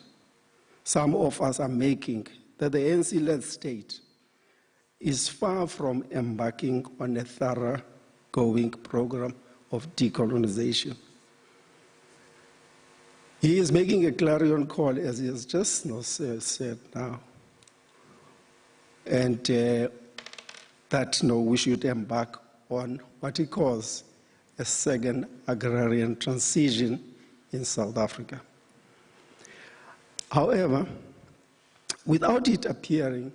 some of us are making that the ANC-led state is far from embarking on a thorough-going program of decolonization. He is making a clarion call, as he has just said now, and that we should embark on what he calls a second agrarian transition in South Africa. However, without it appearing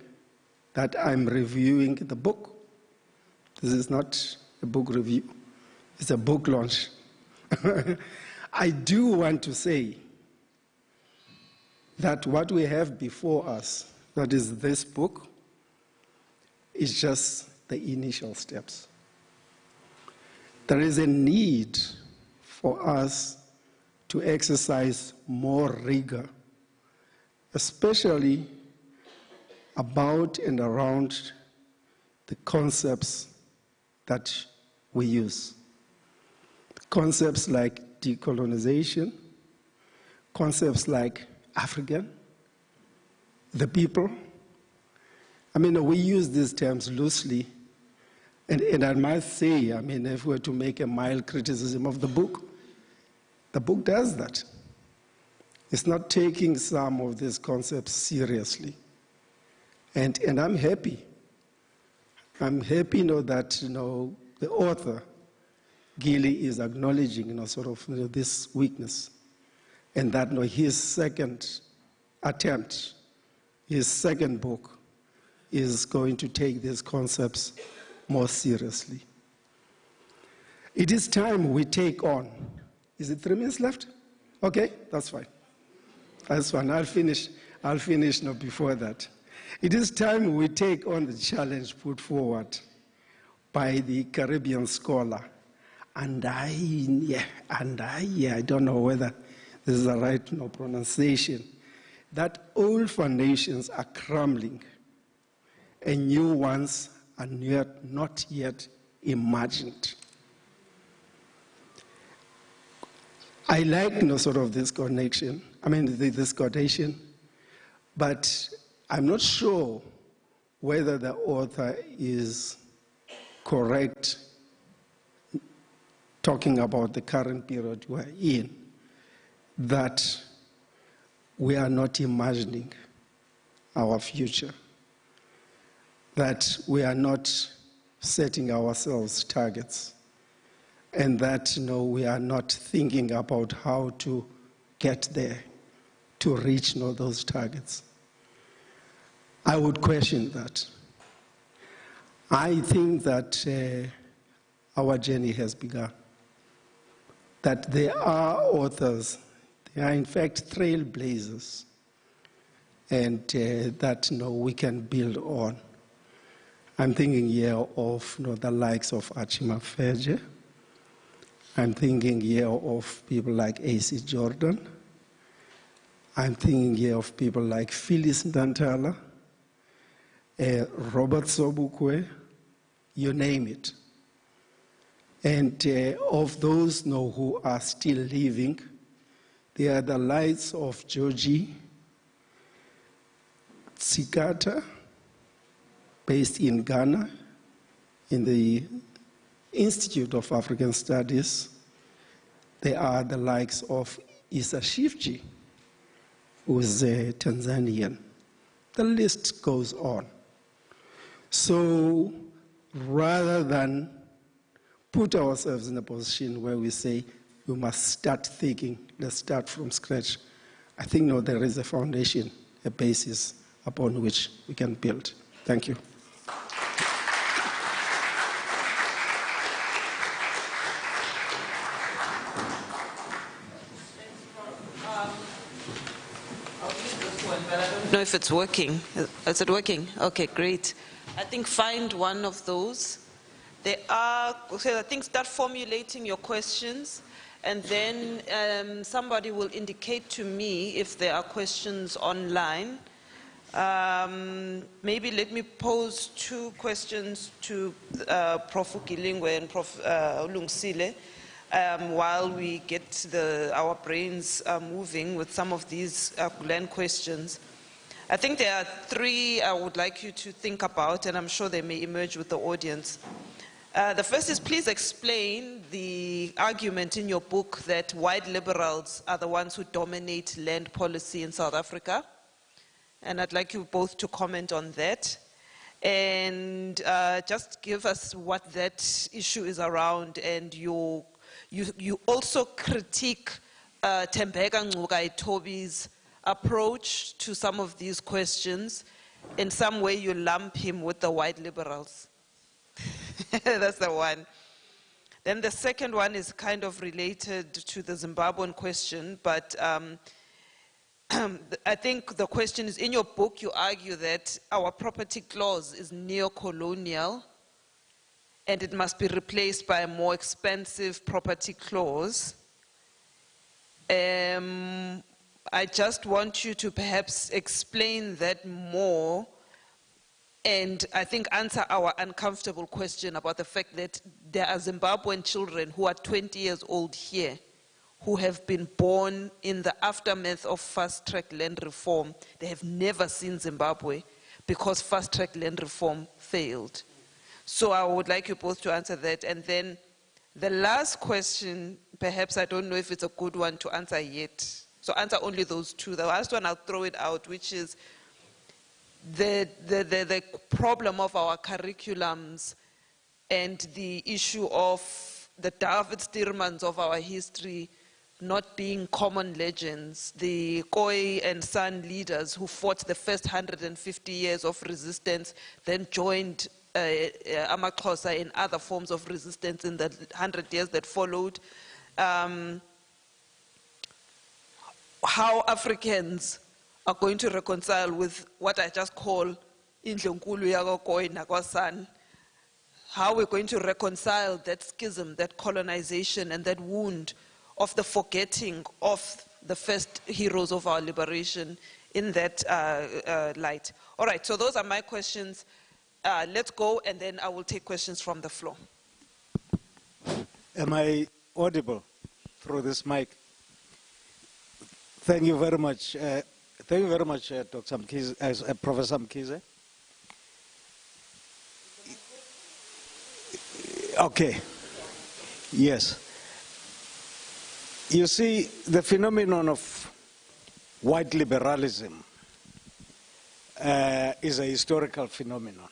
that I'm reviewing the book, this is not a book review, it's a book launch. I do want to say that what we have before us, that is this book, is just the initial steps. There is a need for us to exercise more rigor especially about and around the concepts that we use. Concepts like decolonization, concepts like African, the people. I mean, we use these terms loosely, and I must say, I mean, if we were to make a mild criticism of the book does that. It's not taking some of these concepts seriously. And I'm happy. I'm happy, that, the author, Gilly, is acknowledging, this weakness. And that, his second attempt, his second book, is going to take these concepts more seriously. It is time we take on. Is it 3 minutes left? Okay, that's fine. That's fine. I'll finish before that. It is time we take on the challenge put forward by the Caribbean scholar. And I don't know whether this is the right pronunciation, that old foundations are crumbling and new ones are not yet imagined. I like this connection, this quotation, but I'm not sure whether the author is correct talking about the current period we're in, that we are not imagining our future, that we are not setting ourselves targets, and that we are not thinking about how to get there, to reach those targets. I would question that. I think that our journey has begun, that there are authors, they are in fact trailblazers, and that we can build on. I'm thinking here of the likes of Achima Feje. I'm thinking here of people like A.C. Jordan. I'm thinking here of people like Phyllis Ntantala, Robert Sobukwe, you name it. And of those who are still living, there are the likes of Georgie Tsikata, based in Ghana, in the Institute of African Studies. There are the likes of Isa Shifji, who is a Tanzanian. The list goes on. So rather than put ourselves in a position where we say we must start thinking, let's start from scratch, I think there is a foundation, a basis upon which we can build. Thank you. I don't know if it's working. Is it working? Okay, great. I think find one of those. I think start formulating your questions, and then somebody will indicate to me if there are questions online. Maybe let me pose 2 questions to Prof Gilingwe and Prof Lungsile while we get our brains moving with some of these Gulen questions. I think there are 3 I would like you to think about, and I'm sure they may emerge with the audience. The first is, please explain the argument in your book that white liberals are the ones who dominate land policy in South Africa. And I'd like you both to comment on that. And just give us what that issue is around. And you also critique Tembeka Ngcukaitobi's approach to some of these questions. In some way, you lump him with the white liberals. That's the one. Then the second one is kind of related to the Zimbabwean question, but I think the question is, in your book, you argue that our property clause is neo-colonial and it must be replaced by a more expensive property clause. I just want you to perhaps explain that more, and I think answer our uncomfortable question about the fact that there are Zimbabwean children who are 20 years old here, who have been born in the aftermath of fast-track land reform. They have never seen Zimbabwe because fast-track land reform failed. So I would like you both to answer that. And then the last question, perhaps I don't know if it's a good one to answer yet. So answer only those two. The last one, I'll throw it out, which is the problem of our curriculums and the issue of the David Stearmans of our history not being common legends, the Koi and San leaders who fought the first 150 years of resistance, then joined Amaxhosa in other forms of resistance in the 100 years that followed. How Africans are going to reconcile with what I just call Indlunkulu Yago Koi Nakwasan. How we're going to reconcile that schism, that colonization, and that wound of the forgetting of the first heroes of our liberation in that light. All right, so those are my questions. Let's go, and then I will take questions from the floor. Am I audible through this mic? Thank you very much. Thank you very much, Dr. Mkize, Professor Mkize. Okay. Yes. You see, the phenomenon of white liberalism is a historical phenomenon.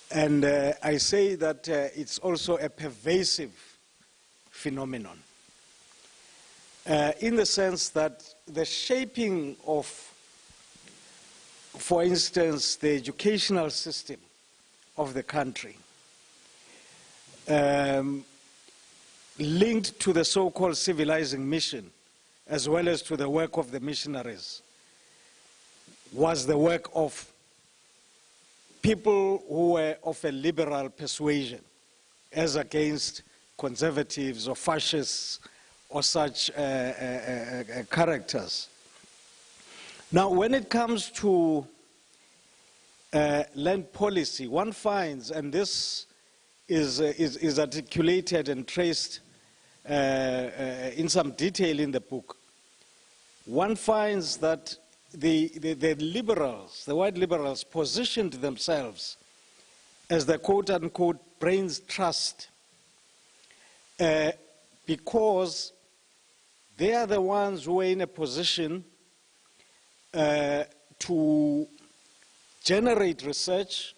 And I say that it's also a pervasive phenomenon in the sense that the shaping of, for instance, the educational system of the country linked to the so-called civilizing mission, as well as to the work of the missionaries, was the work of people who were of a liberal persuasion, as against conservatives or fascists or such characters. Now, when it comes to land policy, one finds, and this is articulated and traced in some detail in the book, one finds that the liberals, the white liberals, positioned themselves as the quote-unquote brains trust because they are the ones who are in a position to generate research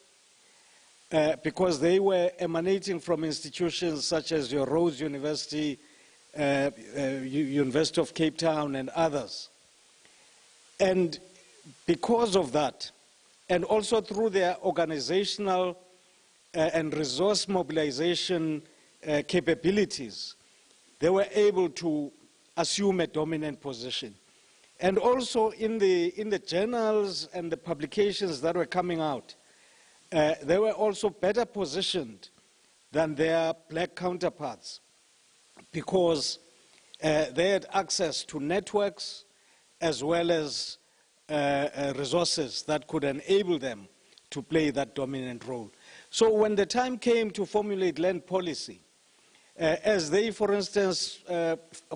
because they were emanating from institutions such as your Rhodes University, University of Cape Town, and others. And because of that, and also through their organizational and resource mobilization capabilities, they were able to assume a dominant position. And also in the journals and the publications that were coming out, they were also better positioned than their black counterparts because they had access to networks as well as resources that could enable them to play that dominant role. So when the time came to formulate land policy, as they, for instance,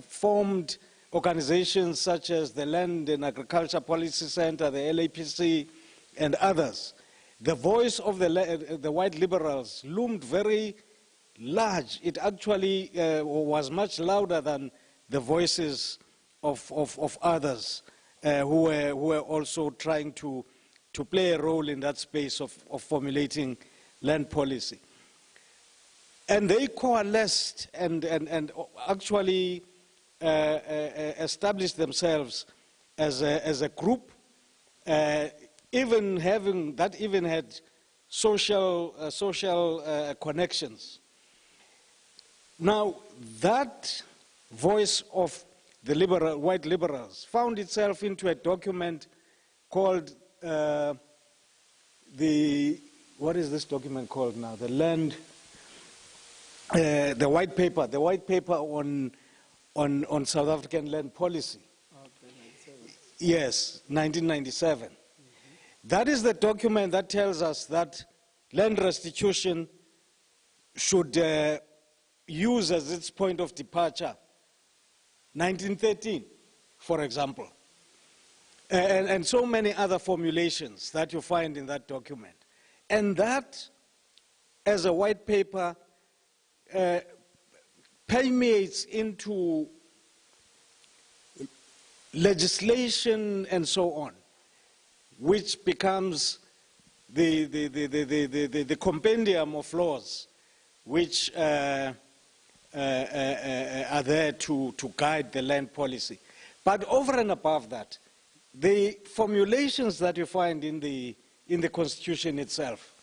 formed organizations such as the Land and Agriculture Policy Center, the LAPC, and others, the voice of the white liberals loomed very large. It actually was much louder than the voices of others who were also trying to play a role in that space of formulating land policy. And they coalesced and actually established themselves as a group, even had social connections. Now, that voice of the white liberals found itself into a document called what is this document called now? The white paper on South African land policy. Yes, 1997. That is the document that tells us that land restitution should use as its point of departure 1913, for example, and so many other formulations that you find in that document. And that, as a white paper, permeates into legislation and so on, which becomes the compendium of laws which are there to guide the land policy. But over and above that, the formulations that you find in the Constitution itself,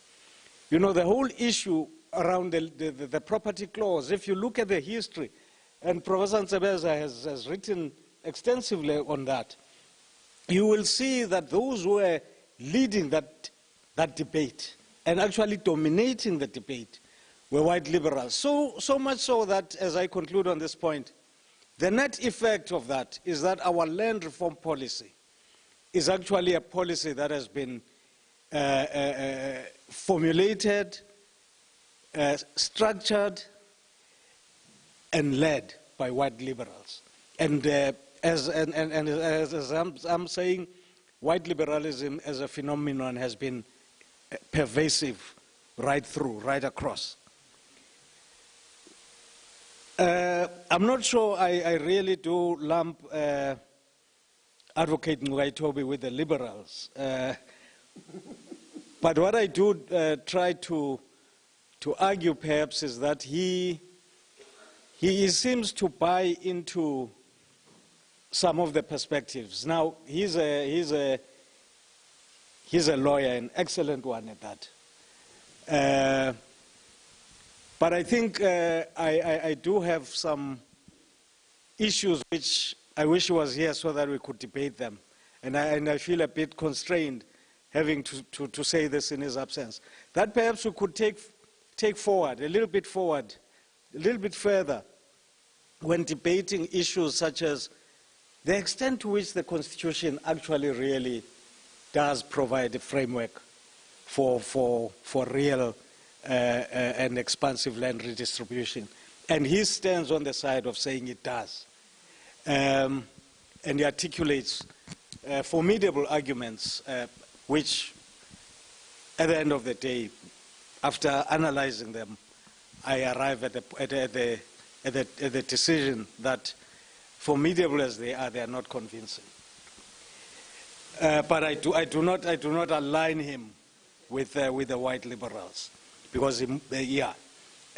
you know, the whole issue around the property clause, if you look at the history, and Professor Nsebeza has written extensively on that, you will see that those who were leading that debate and actually dominating the debate were white liberals. So much so that, as I conclude on this point, the net effect of that is that our land reform policy is actually a policy that has been formulated, structured, and led by white liberals. And as I'm saying, white liberalism as a phenomenon has been pervasive right through, right across. I'm not sure I really do lump Advocate Mugaitobi with the liberals. But what I do try to argue perhaps is that he seems to buy into some of the perspectives. Now, he's a lawyer, an excellent one at that. But I think I do have some issues which I wish he was here so that we could debate them. And I feel a bit constrained having to say this in his absence. That perhaps we could take forward, a little bit further, when debating issues such as the extent to which the Constitution actually really does provide a framework for real and expansive land redistribution. And he stands on the side of saying it does. And he articulates formidable arguments, which at the end of the day, after analyzing them, I arrive at the decision that, formidable as they are not convincing. But I do not align him with the white liberals, because yeah.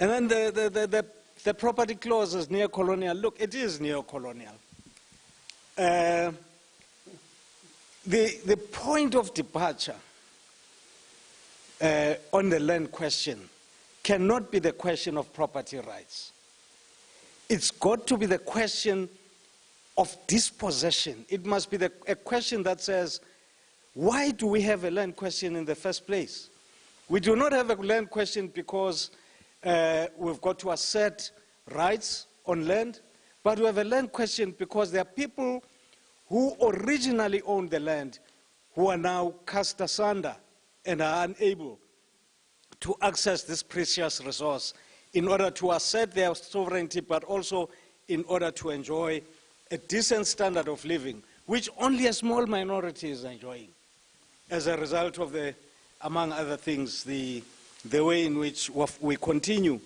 And then the property clause is neo-colonial. Look, it is neo-colonial. The point of departure on the land question cannot be the question of property rights. It's got to be the question of dispossession. It must be a question that says, why do we have a land question in the first place? We do not have a land question because we've got to assert rights on land, but we have a land question because there are people who originally owned the land who are now cast asunder and are unable to access this precious resource in order to assert their sovereignty, but also in order to enjoy a decent standard of living, which only a small minority is enjoying as a result of among other things, the way in which we continue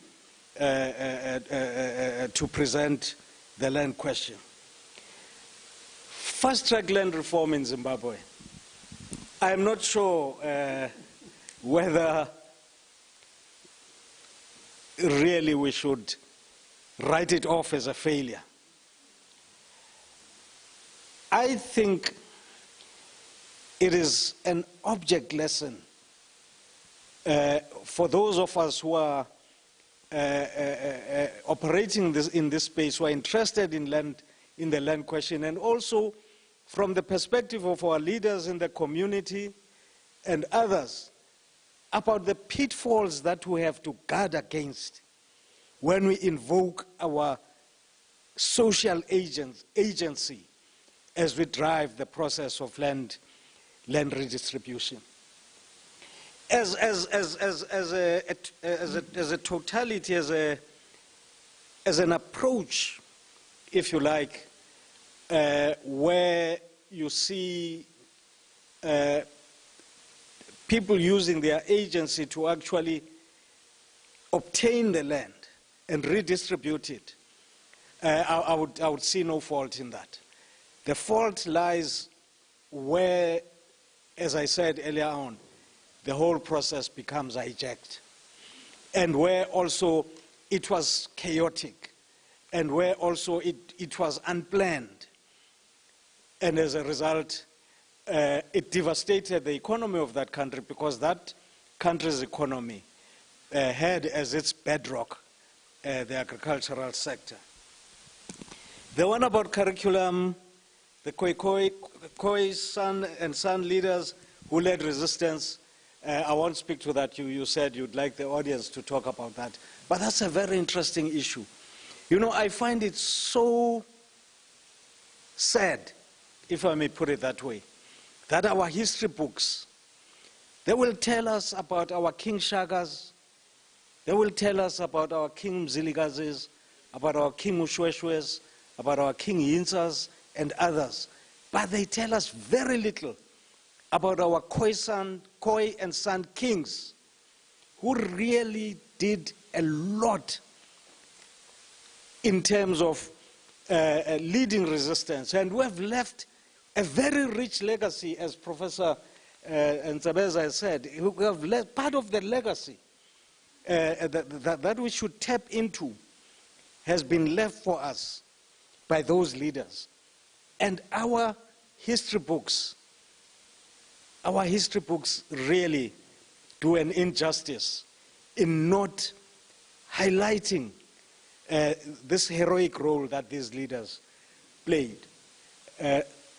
to present the land question. Fast-track land reform in Zimbabwe. I am not sure whether really we should write it off as a failure. I think it is an object lesson for those of us who are operating in this space, who are interested in the land question, and also from the perspective of our leaders in the community and others, about the pitfalls that we have to guard against when we invoke our social agency as we drive the process of land redistribution. As a totality, as an approach, if you like, where you see people using their agency to actually obtain the land and redistribute it, I would see no fault in that. The fault lies where, as I said earlier on, the whole process becomes hijacked, and where also it was chaotic, and where also it was unplanned, and as a result, it devastated the economy of that country, because that country's economy had as its bedrock the agricultural sector. The one about curriculum, the Khoi son and son leaders who led resistance, I won't speak to that. You said you'd like the audience to talk about that. But that's a very interesting issue. You know, I find it so sad, if I may put it that way, that our history books, they will tell us about our King Shagas, they will tell us about our King Mziligazes, about our King Mushweshwes, about our King Yinsas and others. But they tell us very little about our Khoi and San kings, who really did a lot in terms of leading resistance. And we have left a very rich legacy, as Professor Ntsabeza said. We have left part of the legacy that we should tap into has been left for us by those leaders. And our history books really do an injustice in not highlighting this heroic role that these leaders played.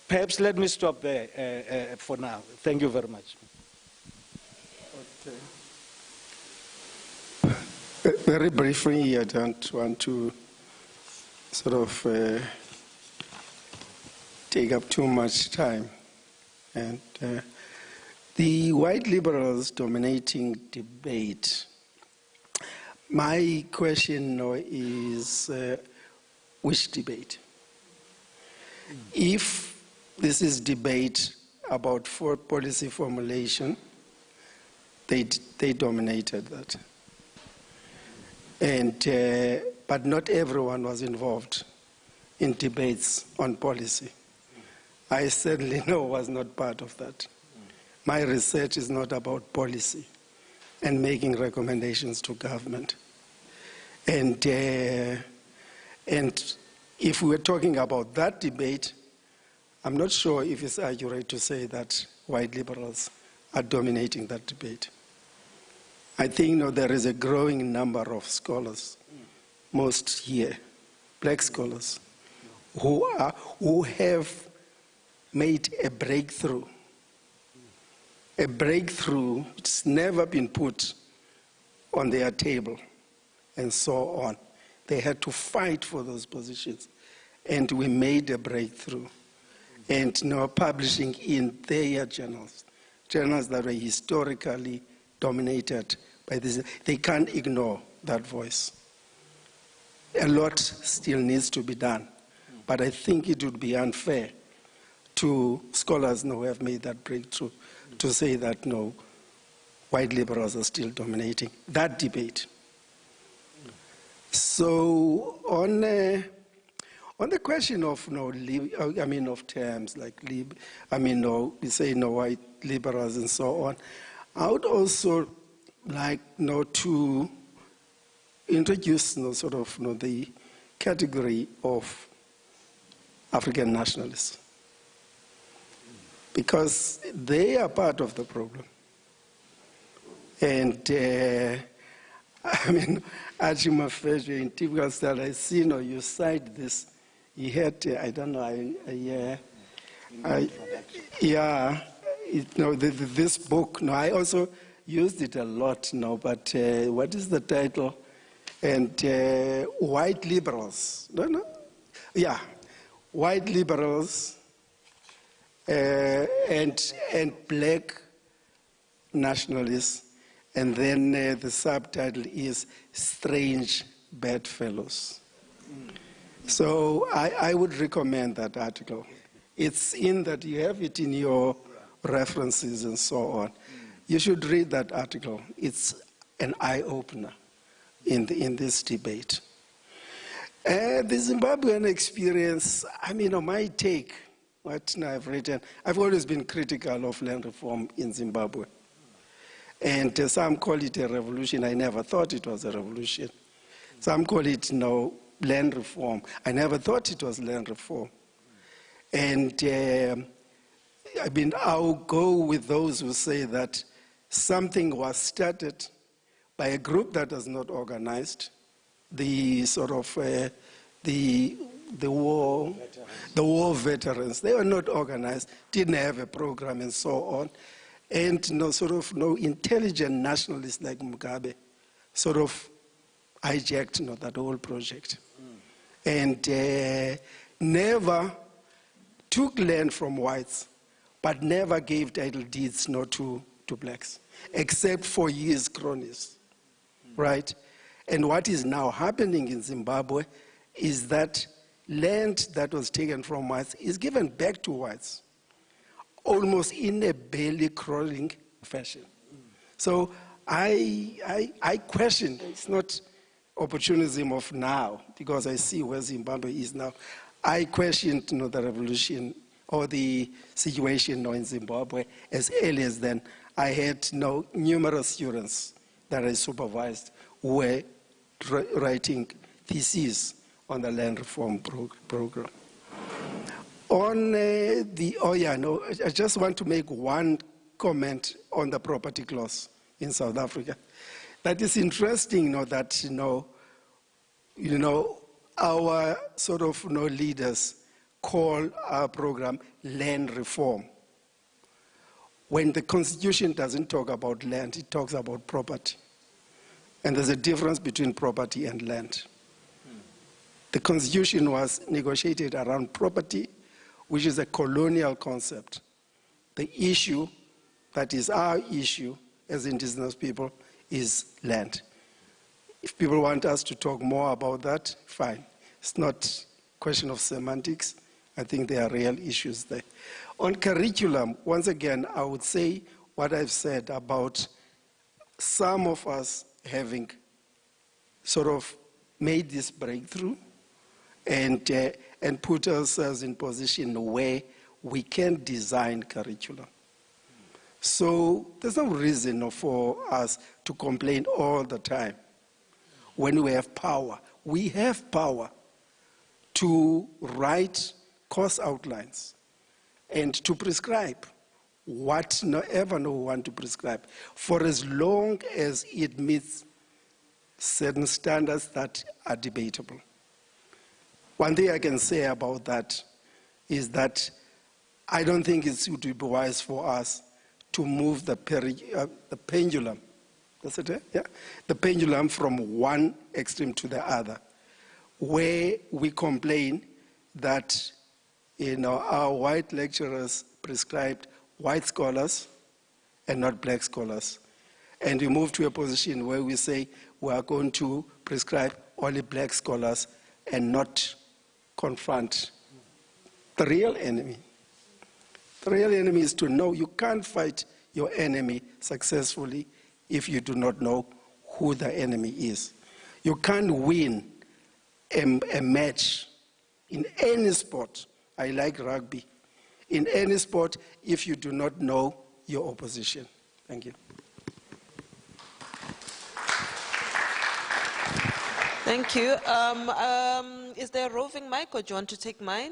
Perhaps let me stop there for now. Thank you very much. Okay. Very briefly, I don't want to sort of take up too much time. And the white liberals dominating debate, my question is which debate? If this is debate about policy formulation, they dominated that. And, but not everyone was involved in debates on policy. I certainly know was not part of that. My research is not about policy and making recommendations to government. And if we're talking about that debate, I'm not sure if it's accurate to say that white liberals are dominating that debate. I think there is a growing number of scholars, most here, black scholars, who have made a breakthrough it's never been put on their table, and so on. They had to fight for those positions, and we made a breakthrough. And now publishing in their journals that were historically dominated by this. They can't ignore that voice. A lot still needs to be done, but I think it would be unfair to scholars who have made that breakthrough to say that no, white liberals are still dominating that debate. So on the question of of terms like we say white liberals and so on, I would also like to introduce the category of African nationalists, because they are part of the problem. And Achimafejo, in typical style, I see you cite this. He had, I don't know, this book. No, I also used it a lot now, but what is the title? And white liberals. No? Yeah, white liberals and black nationalists, and then the subtitle is Strange Bedfellows. So I would recommend that article. It's in that you have it in your references and so on. You should read that article. It's an eye-opener in this debate. The Zimbabwean experience, I mean, on my take, what I've written, I've always been critical of land reform in Zimbabwe. And some call it a revolution. I never thought it was a revolution. Some call it land reform. I never thought it was land reform. And I'll go with those who say that something was started by a group that was not organized, the war veterans. They were not organized, didn't have a program and so on. And no intelligent nationalists like Mugabe sort of hijacked that whole project. And never took land from whites, but never gave title deeds to blacks, except for his cronies, right? And what is now happening in Zimbabwe is that land that was taken from whites is given back to whites, almost in a belly-crawling fashion. So I question, it's not opportunism of now, because I see where Zimbabwe is now. I questioned the revolution or the situation in Zimbabwe as early as then. I had numerous students that I supervised who were writing theses on the land reform program. On I just want to make one comment on the property clause in South Africa. That is interesting, that our leaders call our program land reform. When the Constitution doesn't talk about land, it talks about property. And there's a difference between property and land. The Constitution was negotiated around property, which is a colonial concept. The issue that is our issue as indigenous people is land. If people want us to talk more about that, fine. It's not a question of semantics. I think there are real issues there. On curriculum, once again, I would say what I've said about some of us having sort of made this breakthrough and put ourselves in position where we can design curriculum. So there's no reason for us to complain all the time when we have power. We have power to write course outlines and to prescribe whatever we want to prescribe, for as long as it meets certain standards that are debatable. One thing I can say about that is that I don't think it would be wise for us to move the pendulum. That's it, yeah? The pendulum from one extreme to the other, where we complain that our white lecturers prescribed white scholars and not black scholars. And we move to a position where we say we are going to prescribe only black scholars and not confront the real enemy. The real enemy is to know you can't fight your enemy successfully if you do not know who the enemy is. You can't win a match in any sport. I like rugby. In any sport, if you do not know your opposition. Thank you. Thank you. Is there a roving mic, or do you want to take mine?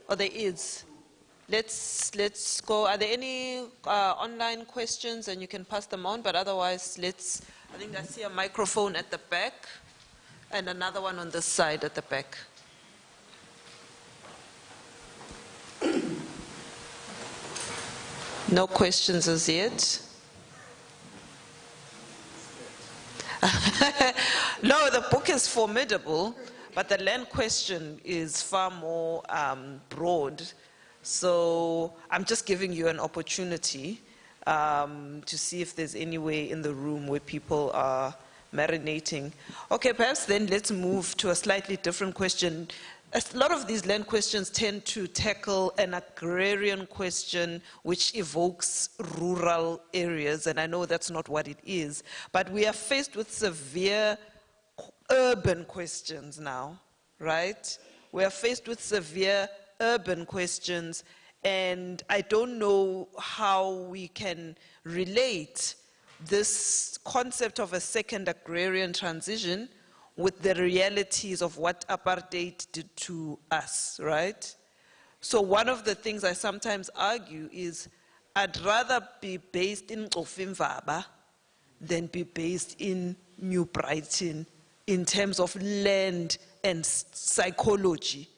Oh, there is. Let's go. Are there any online questions? And you can pass them on, but otherwise, I think I see a microphone at the back and another one on this side at the back. No questions as yet. No, the book is formidable, but the land question is far more broad. So I'm just giving you an opportunity to see if there's any way in the room where people are marinating. Okay, perhaps then let's move to a slightly different question. A lot of these land questions tend to tackle an agrarian question which evokes rural areas, and I know that's not what it is, but we are faced with severe urban questions now, right? We are faced with severe urban questions, and I don't know how we can relate this concept of a second agrarian transition with the realities of what apartheid did to us, right? So one of the things I sometimes argue is I'd rather be based in Xofimvaba than be based in New Brighton in terms of land and psychology.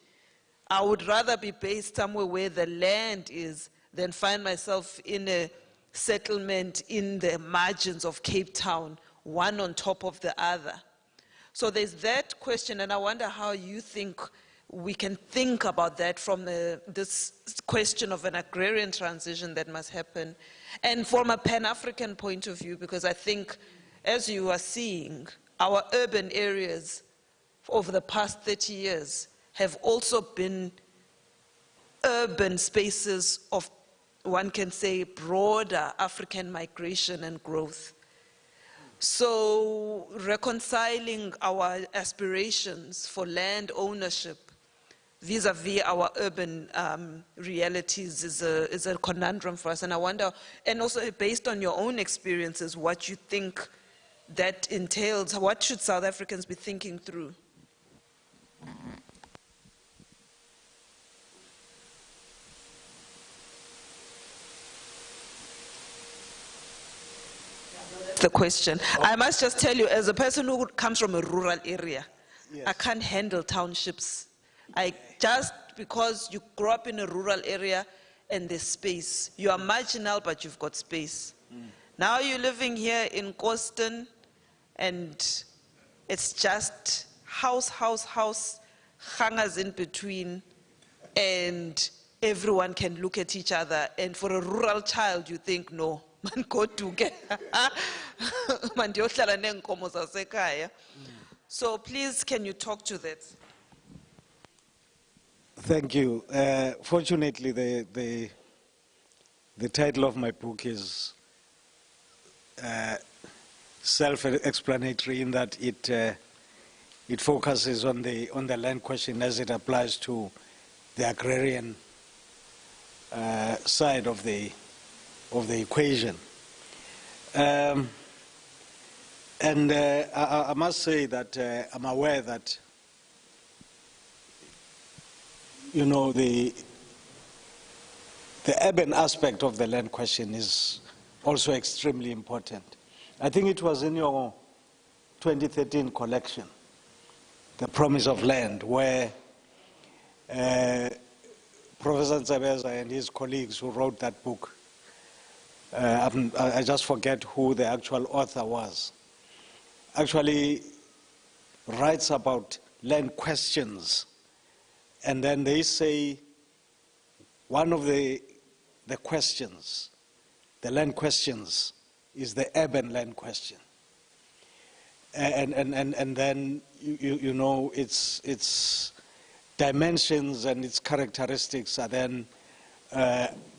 I would rather be based somewhere where the land is than find myself in a settlement in the margins of Cape Town, one on top of the other. So there's that question, and I wonder how you think we can think about that from this question of an agrarian transition that must happen. And from a Pan-African point of view, because I think, as you are seeing, our urban areas over the past 30 years have also been urban spaces of, one can say, broader African migration and growth. So reconciling our aspirations for land ownership vis-a-vis our urban realities is a conundrum for us. And I wonder, and also based on your own experiences, what you think that entails, what should South Africans be thinking through? The question. I must just tell you, as a person who comes from a rural area, yes, I can't handle townships. Just because you grow up in a rural area and there's space, you are marginal, but you've got space. Now you're living here in Coston, and it's just house, hangers in between, and everyone can look at each other. And for a rural child, you think, no, man, go to get. So please, can you talk to that? Thank you. Fortunately, the title of my book is self-explanatory in that it focuses on the land question as it applies to the agrarian side of the equation. And I must say that I'm aware that, you know, the urban aspect of the land question is also extremely important. I think it was in your 2013 collection, The Promise of Land, where Professor Ntsebeza and his colleagues who wrote that book, I just forget who the actual author was, actually writes about land questions. And then they say one of the questions, the land questions, is the urban land question. And then, you know, its dimensions and its characteristics are then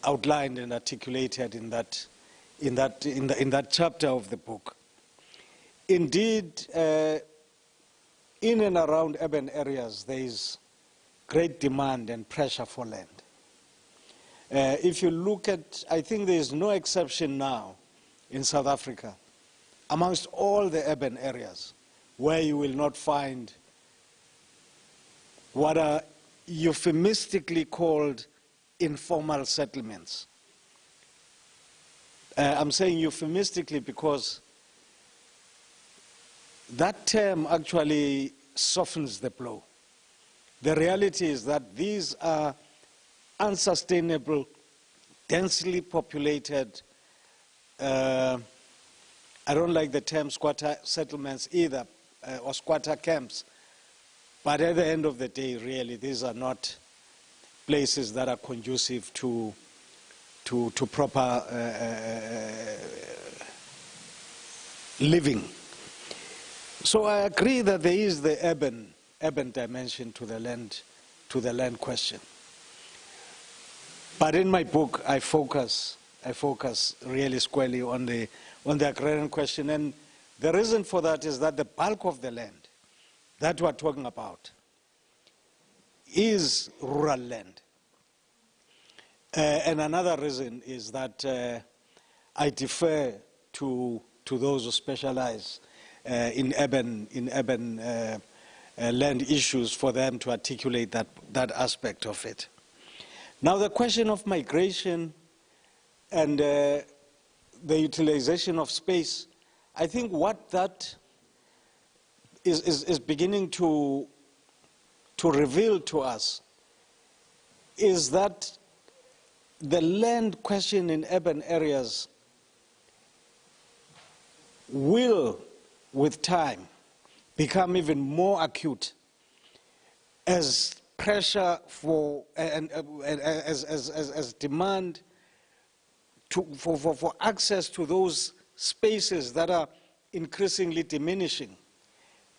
outlined and articulated in that chapter of the book. Indeed, in and around urban areas, there is great demand and pressure for land. If you look at, I think there is no exception now in South Africa, amongst all the urban areas, where you will not find what are euphemistically called informal settlements. I'm saying euphemistically because that term actually softens the blow. The reality is that these are unsustainable, densely populated, I don't like the term squatter settlements either, or squatter camps, but at the end of the day, really, these are not places that are conducive to proper living. So I agree that there is the urban dimension to the land question. But in my book, I focus really squarely on the agrarian question, and the reason for that is that the bulk of the land that we're talking about is rural land. And another reason is that I defer to those who specialize in urban land issues for them to articulate that aspect of it. Now, the question of migration and the utilization of space, I think what that is beginning to reveal to us is that the land question in urban areas will, with time, become even more acute as pressure for and as demand for access to those spaces that are increasingly diminishing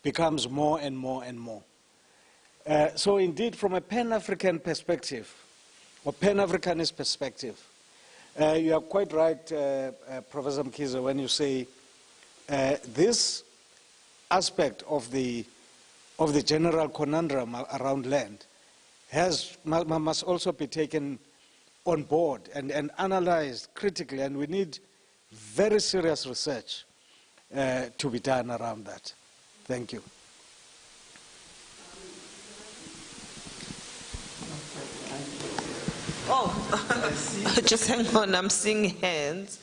becomes more and more and more. So indeed, from a Pan-African perspective, or Pan-Africanist perspective, you are quite right, Professor Mkhize, when you say this aspect of the general conundrum around land must also be taken on board and analyzed critically, and we need very serious research to be done around that. Thank you. Oh, just hang on, I'm seeing hands.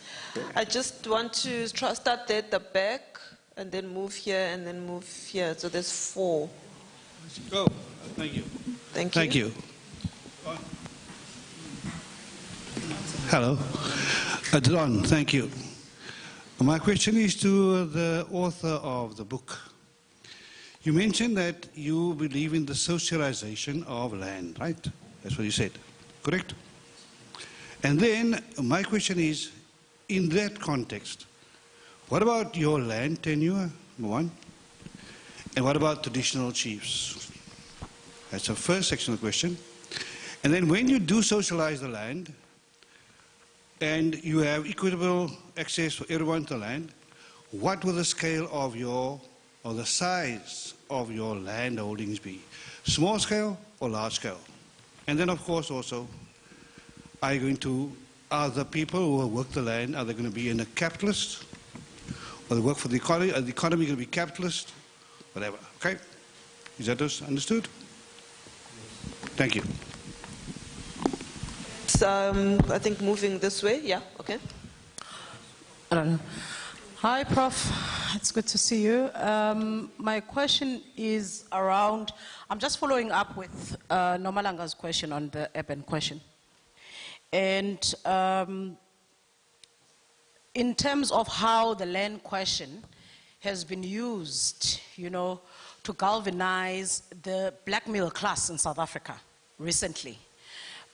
I just want to start there at the back and then move here and then move here. So there's 4. Oh, thank you. Thank you. Thank you. Hello. John, thank you. My question is to the author of the book. You mentioned that you believe in the socialization of land, right? That's what you said, correct? And then my question is, in that context, what about your land tenure, number one? And what about traditional chiefs? That's the first section of the question. And then when you do socialize the land, and you have equitable access for everyone to land, what will the scale of your, or the size of your land holdings be? Small scale or large scale? And then of course also, are the people who work the land, are they going to be in a capitalist? Or they work for the economy? Are the economy going to be capitalist? Whatever, okay? Is that understood? Thank you. I think moving this way, yeah, okay. I don't know. Hi, Prof. It's good to see you. My question is around, I'm just following up with Nomalanga's question on the urban question. And in terms of how the land question has been used, you know, to galvanize the black middle class in South Africa recently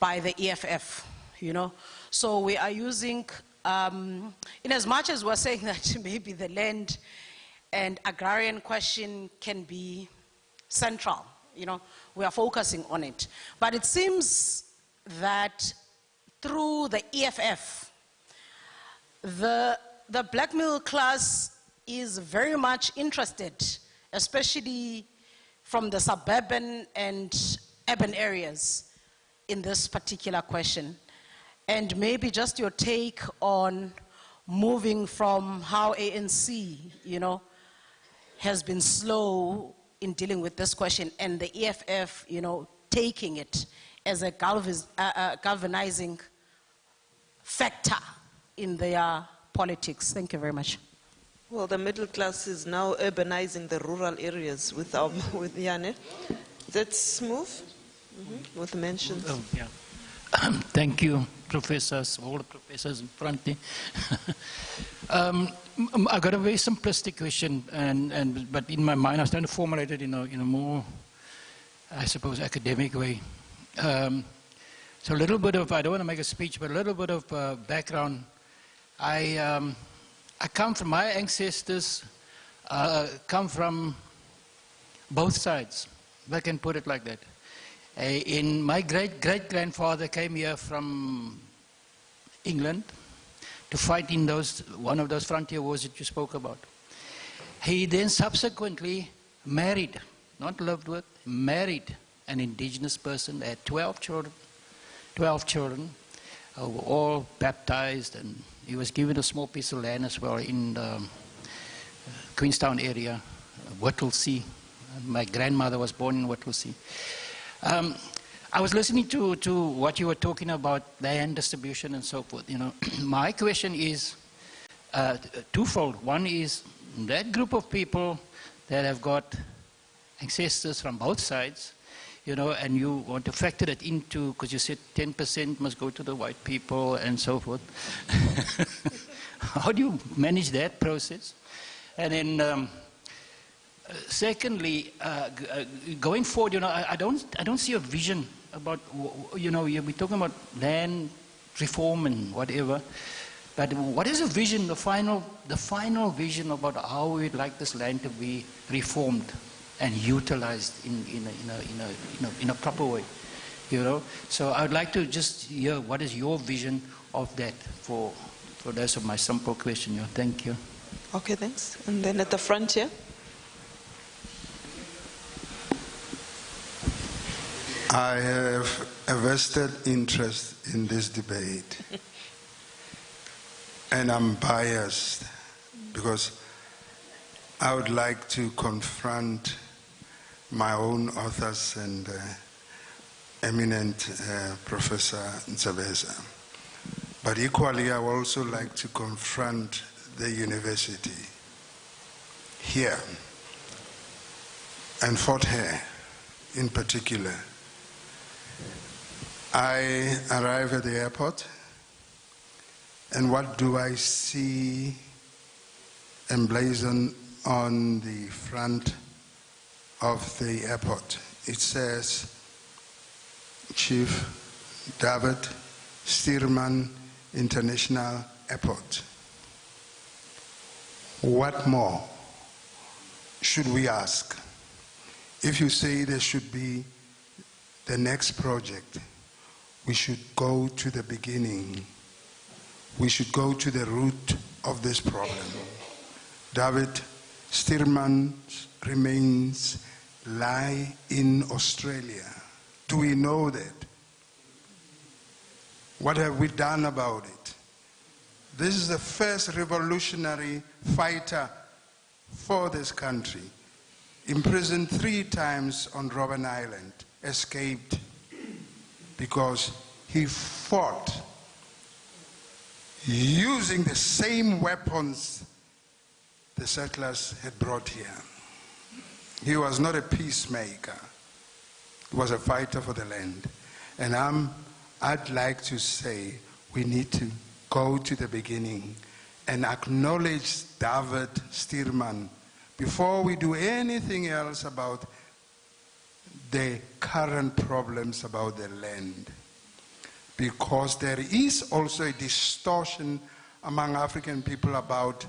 by the EFF, you know. So we are using, in as much as we're saying that maybe the land and agrarian question can be central, you know, we are focusing on it. But it seems that through the EFF, the black middle class is very much interested, especially from the suburban and urban areas, in this particular question. And maybe just your take on moving from how ANC, you know, has been slow in dealing with this question, and the EFF, you know, taking it as a galvanizing factor in their politics. Thank you very much. Well, the middle class is now urbanizing the rural areas with Yane. Let's move with mentions. Oh, yeah. Thank you, professors, all the professors in front there. I got a very simplistic question, but in my mind I was trying to formulate it in a more, I suppose, academic way. So a little bit of, I don't want to make a speech, but a little bit of background. I come from, my ancestors come from both sides, if I can put it like that. In my great-great-grandfather came here from England to fight in one of those frontier wars that you spoke about. He then subsequently married, not lived with, married an indigenous person. They had 12 children. 12 children were all baptized, and he was given a small piece of land as well in the Queenstown area, Whittlesea. My grandmother was born in Whittlesea. I was listening to what you were talking about, land distribution and so forth. You know, my question is twofold. One is that group of people that have got ancestors from both sides, you know, and you want to factor it into, because you said 10% must go to the white people and so forth. How do you manage that process? And then, secondly, going forward, you know, I don't see a vision about, you know, we're talking about land reform and whatever. But what is the vision, the final vision about how we'd like this land to be reformed and utilized in a proper way, you know? So I would like to just hear what is your vision of that for those of my simple question. You know? Thank you. Okay, thanks. And then at the front here. I have a vested interest in this debate. And I'm biased because I would like to confront my own authors and eminent Professor Ntsabeza. But equally, I would also like to confront the university here and Fort Hare in particular. I arrive at the airport, and what do I see emblazoned on the front of the airport? It says, Chief David Stearman International Airport. What more should we ask? If you say there should be the next project, we should go to the beginning. We should go to the root of this problem. David Stearman's remains lie in Australia. Do we know that? What have we done about it? This is the first revolutionary fighter for this country. Imprisoned 3 times on Robben Island, escaped because he fought using the same weapons the settlers had brought here. He was not a peacemaker. He was a fighter for the land. And I'd like to say we need to go to the beginning and acknowledge David Stearman before we do anything else about the current problems about the land. Because there is also a distortion among African people about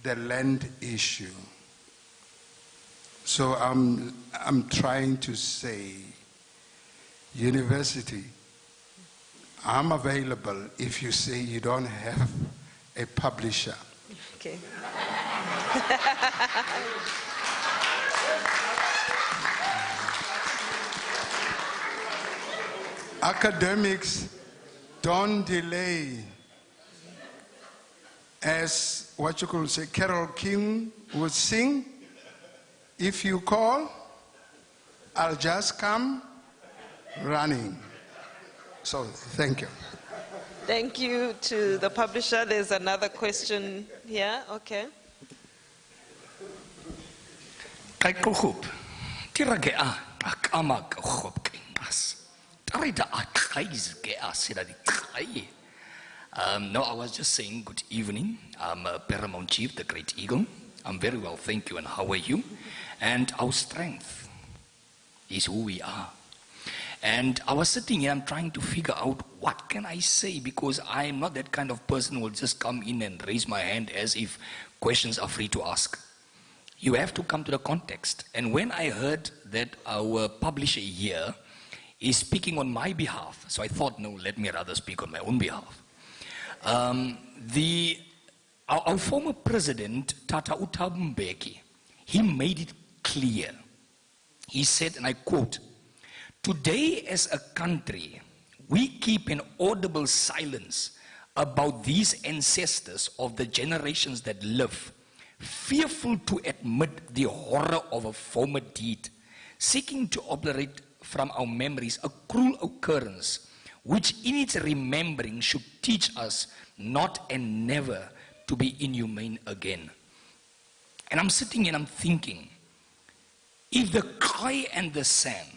the land issue. So I'm trying to say, university, I'm available if you say you don't have a publisher. Okay. Academics don't delay. As what you could say, Carole King would sing, if you call, I'll just come running. So thank you. Thank you to the publisher. There's another question here. Okay. No, I was just saying good evening. I'm Paramount Chief, the Great Eagle. I'm very well, thank you, and how are you? And our strength is who we are. And I was sitting here, I'm trying to figure out what can I say, because I am not that kind of person who will just come in and raise my hand as if questions are free to ask. You have to come to the context. And when I heard that our publisher here is speaking on my behalf, so I thought, no, let me rather speak on my own behalf. Our former president, Tata Mbeki, he made it clear. He said, and I quote, "Today as a country, we keep an audible silence about these ancestors of the generations that live, fearful to admit the horror of a former deed, seeking to obliterate from our memories a cruel occurrence, which in its remembering should teach us not and never to be inhumane again." And I'm sitting and I'm thinking, if the clay and the sand,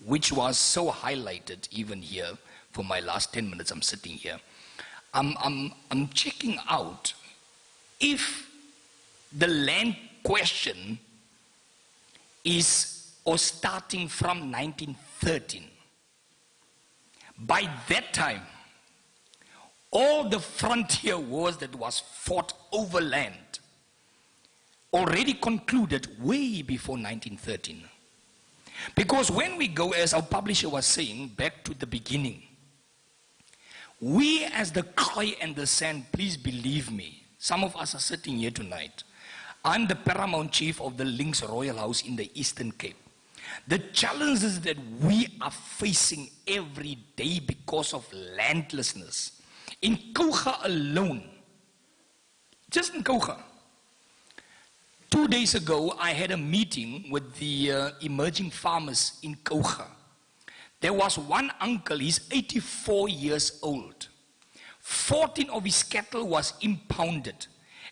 which was so highlighted even here for my last 10 minutes I'm sitting here, I'm checking out if the land question is or starting from 1913. By that time, all the frontier wars that was fought over land already concluded way before 1913. Because when we go, as our publisher was saying, back to the beginning, we as the clay and the sand, please believe me, some of us are sitting here tonight. I'm the paramount chief of the Links Royal House in the Eastern Cape. The challenges that we are facing every day because of landlessness. In Kouga alone, just in Kouga, 2 days ago, I had a meeting with the emerging farmers in Kouga. There was one uncle, he's 84 years old. 14 of his cattle was impounded.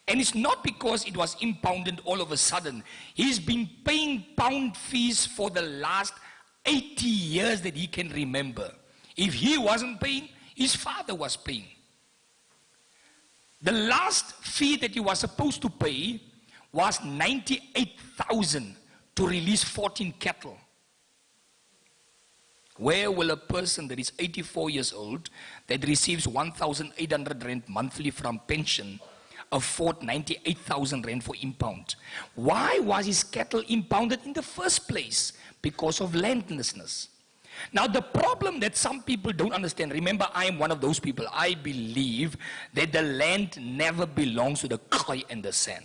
And it's not because it was impounded all of a sudden. He's been paying pound fees for the last 80 years that he can remember. If he wasn't paying, his father was paying. The last fee that he was supposed to pay was 98,000 to release 14 cattle. Where will a person that is 84 years old, that receives 1,800 rand monthly from pension, afford 98,000 rand for impound? Why was his cattle impounded in the first place? Because of landlessness. Now the problem that some people don't understand, remember I am one of those people, I believe that the land never belongs to the clay and the sand.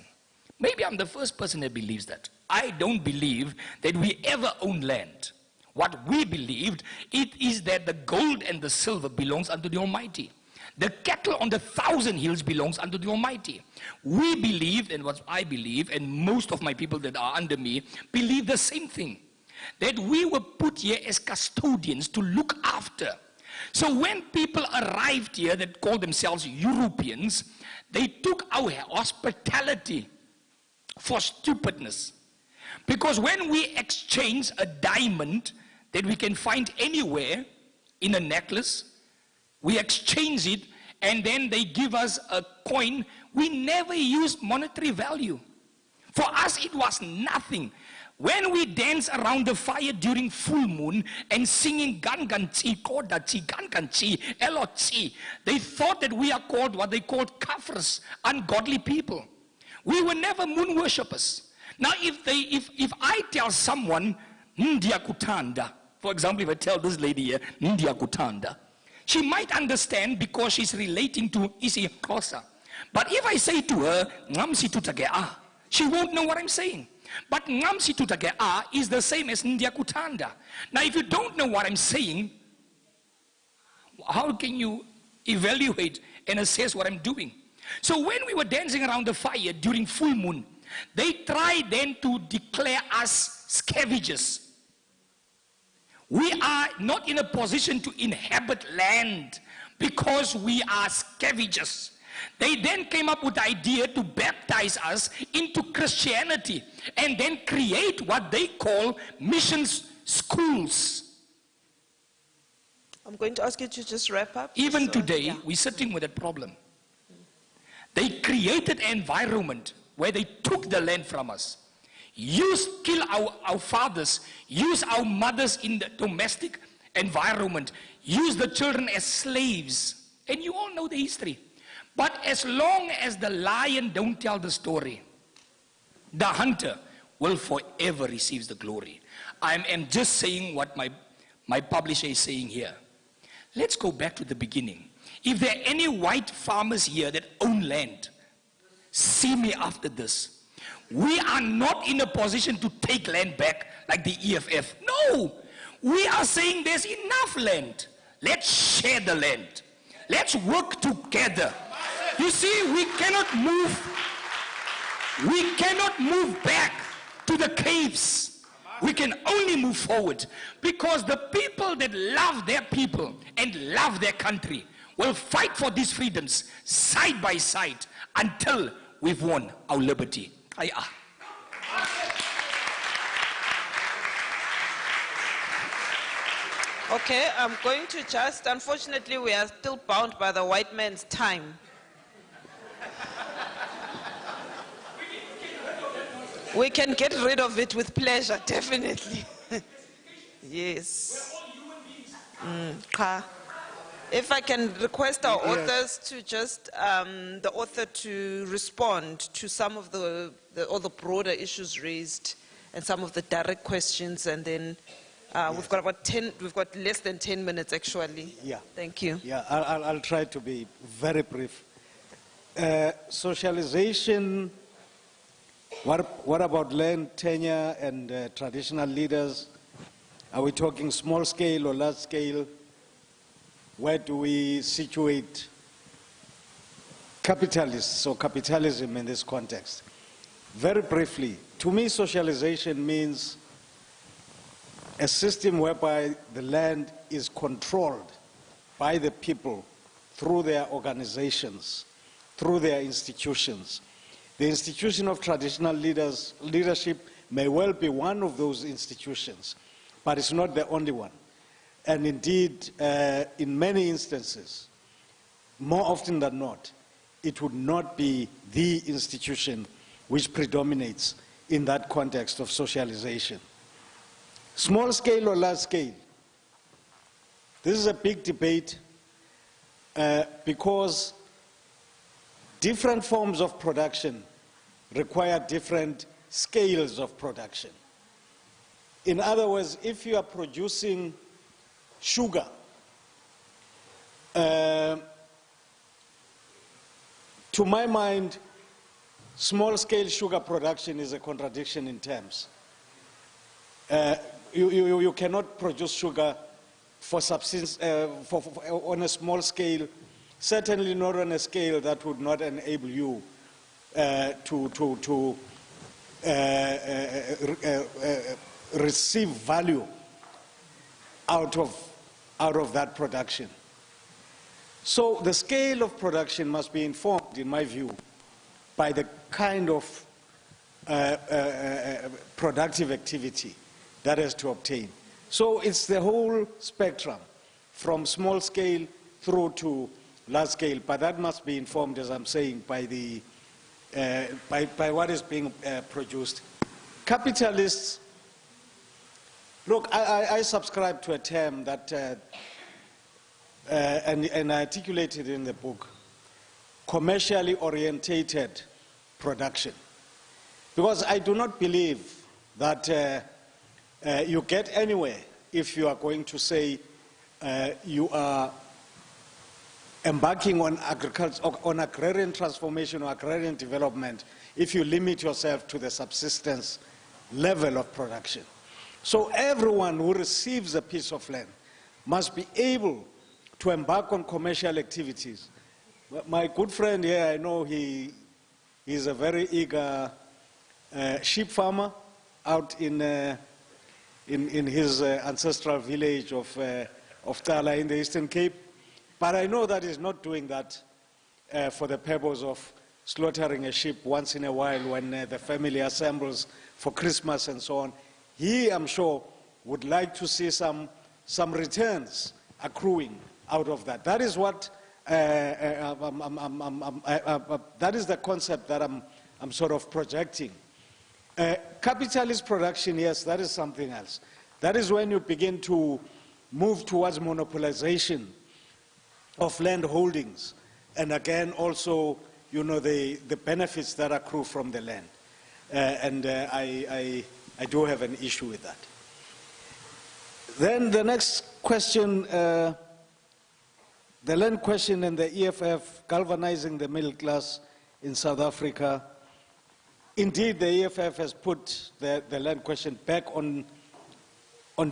Maybe I'm the first person that believes that. I don't believe that we ever own land. What we believed, it is that the gold and the silver belongs unto the Almighty. The cattle on the 1,000 hills belongs unto the Almighty. We believed, and what I believe, and most of my people that are under me, believe the same thing. That we were put here as custodians to look after. So when people arrived here that called themselves Europeans, they took our hospitality for stupidness. Because when we exchange a diamond that we can find anywhere in a necklace, we exchange it and then they give us a coin, we never use monetary value. For us it was nothing. When we dance around the fire during full moon and singing ganganchi, kodachi, ganganchi, elochi, they thought that we are called what they called kafirs, ungodly people. We were never moon worshippers. Now if I tell someone, Ndia Kutanda, for example, if I tell this lady here, Ndia Kutanda, she might understand because she's relating to Isi Kosa. But if I say to her, Ngamsi Tutagea, she won't know what I'm saying. But Ngamsi Tutagea is the same as Ndia Kutanda. Now if you don't know what I'm saying, how can you evaluate and assess what I'm doing? So when we were dancing around the fire during full moon, they tried then to declare us scavengers. We are not in a position to inhabit land because we are scavengers. They then came up with the idea to baptize us into Christianity and then create what they call missions schools. I'm going to ask you to just wrap up. Even today, we're sitting with that problem. They created an environment where they took the land from us. kill our fathers, use our mothers in the domestic environment, use the children as slaves. And you all know the history. But as long as the lion don't tell the story, the hunter will forever receive the glory. I am just saying what my publisher is saying here. Let's go back to the beginning. If there are any white farmers here that own land, see me after this. We are not in a position to take land back like the EFF. No, we are saying there's enough land. Let's share the land. Let's work together. You see, we cannot move back to the caves. We can only move forward because the people that love their people and love their country will fight for these freedoms side by side until we've won our liberty. Okay, I'm going to just, unfortunately, we are still bound by the white man's time. We can get rid of it with pleasure, definitely. Yes. If I can request our authors to just, the author to respond to some of all the broader issues raised and some of the direct questions, and then we've got less than 10 minutes actually. Yeah. Thank you. Yeah, I'll try to be very brief. Socialization, what about land tenure and traditional leaders? Are we talking small scale or large scale? Where do we situate capitalists or capitalism in this context? Very briefly, to me, socialization means a system whereby the land is controlled by the people through their organizations, through their institutions. The institution of traditional leadership may well be one of those institutions, but it's not the only one. And indeed, in many instances, more often than not, it would not be the institution which predominates in that context of socialization. Small scale or large scale? This is a big debate because different forms of production require different scales of production. In other words, if you are producing sugar, to my mind, small-scale sugar production is a contradiction in terms. You cannot produce sugar for subsistence on a small scale, certainly not on a scale that would not enable you to receive value out of that production. So the scale of production must be informed, in my view, by the kind of productive activity that has to obtain. So it's the whole spectrum, from small scale through to large scale, but that must be informed, as I'm saying, by what is being produced. Capitalists, look, I subscribe to a term that, and I articulated in the book, commercially orientated production. Because I do not believe that you get anywhere if you are going to say you are embarking on agriculture, on agrarian transformation or agrarian development, if you limit yourself to the subsistence level of production. So everyone who receives a piece of land must be able to embark on commercial activities. My good friend here, I know he is a very eager sheep farmer out in his ancestral village of Tala in the Eastern Cape. But I know that he's not doing that for the purpose of slaughtering a sheep once in a while when the family assembles for Christmas and so on. He, I'm sure, would like to see some returns accruing out of that. That is what that is the concept that I'm sort of projecting. Capitalist production, yes, that is something else. That is when you begin to move towards monopolization of land holdings, and again also, you know, the benefits that accrue from the land. I do have an issue with that. Then the next question, the land question and the EFF galvanizing the middle class in South Africa. Indeed, the EFF has put the land question back on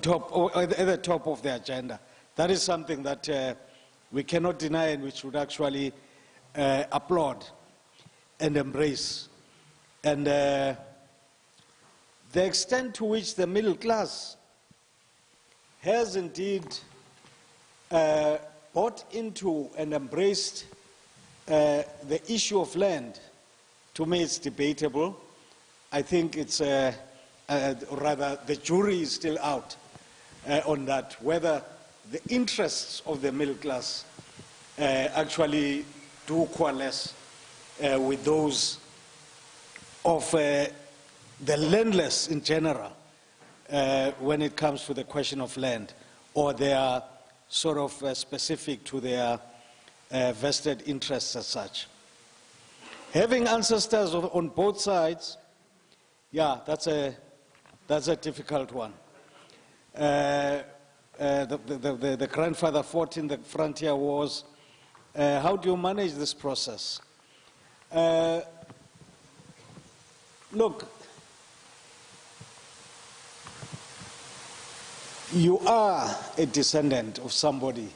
top, or at the top of the agenda. That is something that we cannot deny and we should actually applaud and embrace. And the extent to which the middle class has indeed bought into and embraced the issue of land, to me it's debatable. I think it's rather the jury is still out on that, whether the interests of the middle class actually do coalesce with those of the landless in general when it comes to the question of land, or they are sort of specific to their vested interests as such. Having ancestors on both sides, yeah, that's a difficult one. The grandfather fought in the frontier wars. How do you manage this process? Look, you are a descendant of somebody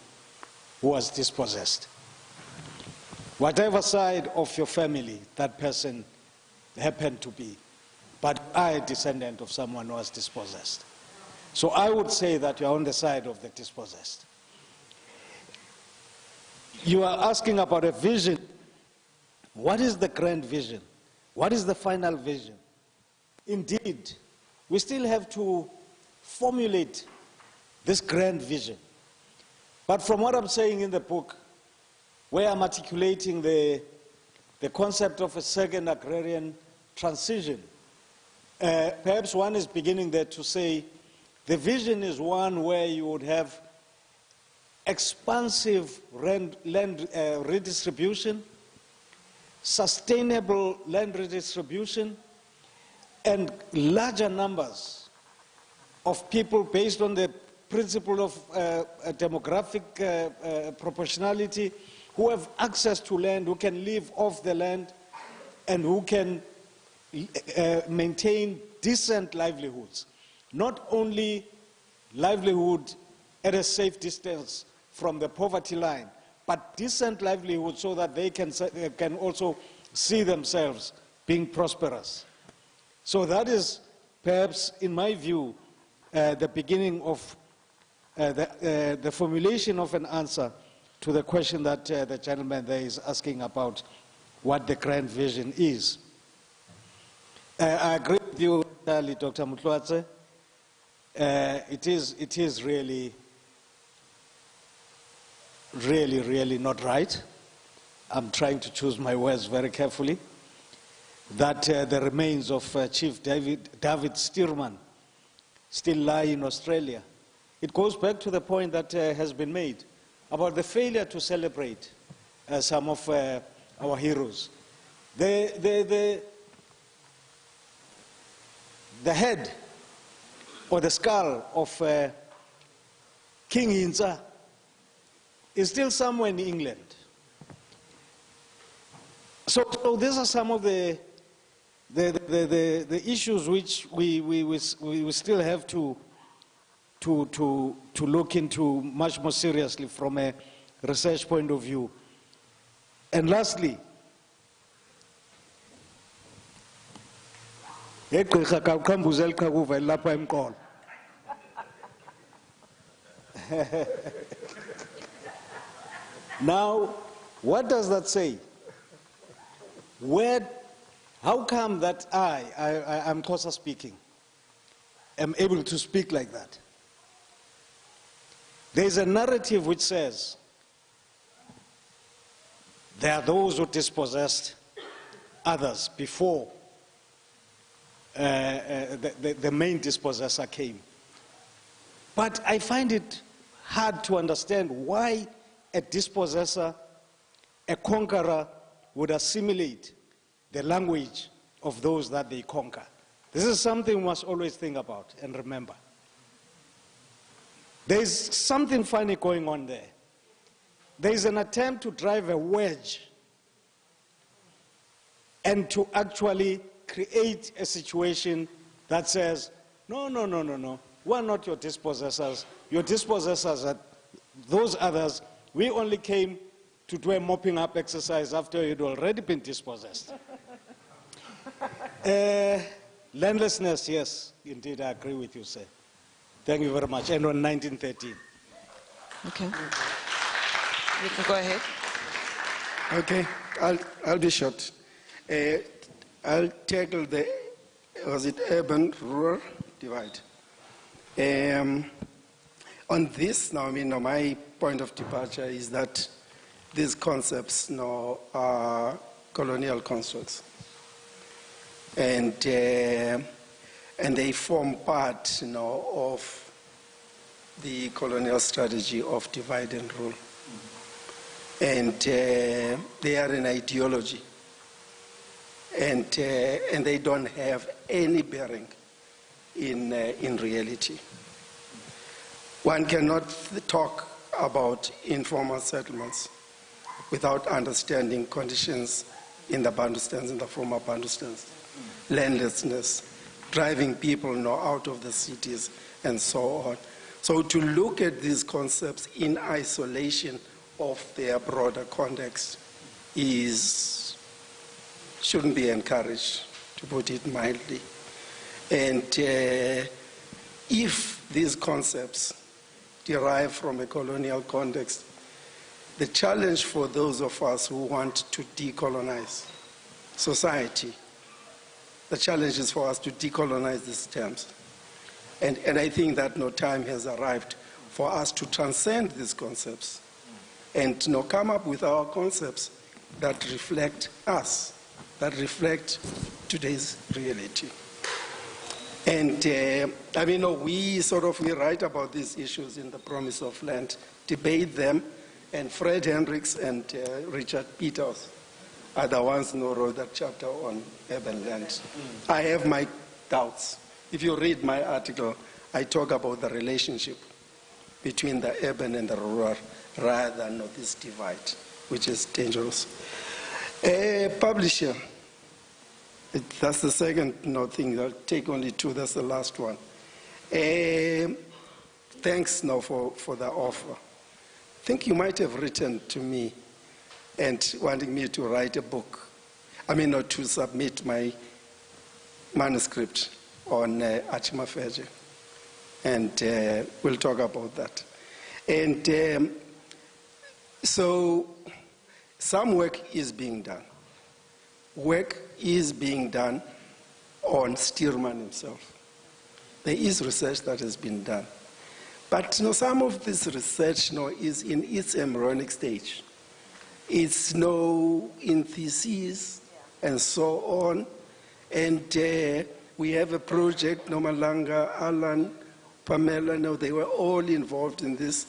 who was dispossessed. Whatever side of your family that person happened to be, but I am a descendant of someone who was dispossessed. So I would say that you are on the side of the dispossessed. You are asking about a vision. What is the grand vision? What is the final vision? Indeed, we still have to formulate this grand vision. But from what I'm saying in the book, where I'm articulating the concept of a second agrarian transition, perhaps one is beginning there to say the vision is one where you would have expansive land redistribution, sustainable land redistribution, and larger numbers of people based on the principle of demographic proportionality, who have access to land, who can live off the land, and who can maintain decent livelihoods. Not only livelihood at a safe distance from the poverty line, but decent livelihood so that they can also see themselves being prosperous. So that is perhaps, in my view, the beginning of the formulation of an answer to the question that the gentleman there is asking about what the grand vision is. I agree with you, Dr. Mutluatse. It is really not right. I'm trying to choose my words very carefully. That the remains of Chief David Stearman still lie in Australia. It goes back to the point that has been made about the failure to celebrate some of our heroes. The head or the skull of King Hintsa is still somewhere in England. So these are some of the issues which we still have to look into much more seriously from a research point of view. And lastly, now, what does that say? How come that I'm Xhosa speaking, am able to speak like that? There is a narrative which says there are those who dispossessed others before the main dispossessor came. But I find it hard to understand why a dispossessor, a conqueror, would assimilate the language of those that they conquer. This is something we must always think about and remember. There's something funny going on there. There's an attempt to drive a wedge and to actually create a situation that says, no, no, no, no, no, we're not your dispossessors. Your dispossessors are those others. We only came to do a mopping up exercise after you'd already been dispossessed. Landlessness, yes, indeed, I agree with you, sir. Thank you very much. And on 1913. Okay. You can go ahead. Okay, I'll be short. I'll tackle the, was it urban-rural divide? On this, now, I mean, my point of departure is that these concepts now are colonial constructs. And they form part, of the colonial strategy of divide and rule. And they are an ideology. And they don't have any bearing in reality. One cannot talk about informal settlements without understanding conditions in the Bantustans, in the former Bantustans. Landlessness, driving people out of the cities, and so on. So to look at these concepts in isolation of their broader context shouldn't be encouraged, to put it mildly. And if these concepts derive from a colonial context, the challenge for those of us who want to decolonize society, the challenge is for us to decolonize these terms. And I think that no time has arrived for us to transcend these concepts and come up with our concepts that reflect us, that reflect today's reality. And I mean, we write about these issues in The Promise of Land, debate them, and Fred Hendricks and Richard Peters are the ones who wrote that chapter on urban land. I have my doubts. If you read my article, I talk about the relationship between the urban and the rural rather than this divide, which is dangerous. Publisher. That's the second thing. I'll take only two. That's the last one. Thanks now for the offer. I think you might have written to me and wanting me to write a book. I mean, not to submit my manuscript on Achimafeje. And we'll talk about that. And so some work is being done. Work is being done on Stearman himself. There is research that has been done. But some of this research is in its embryonic stage. It's in theses and so on. And we have a project, Malanga, Alan, Pamela, they were all involved in this.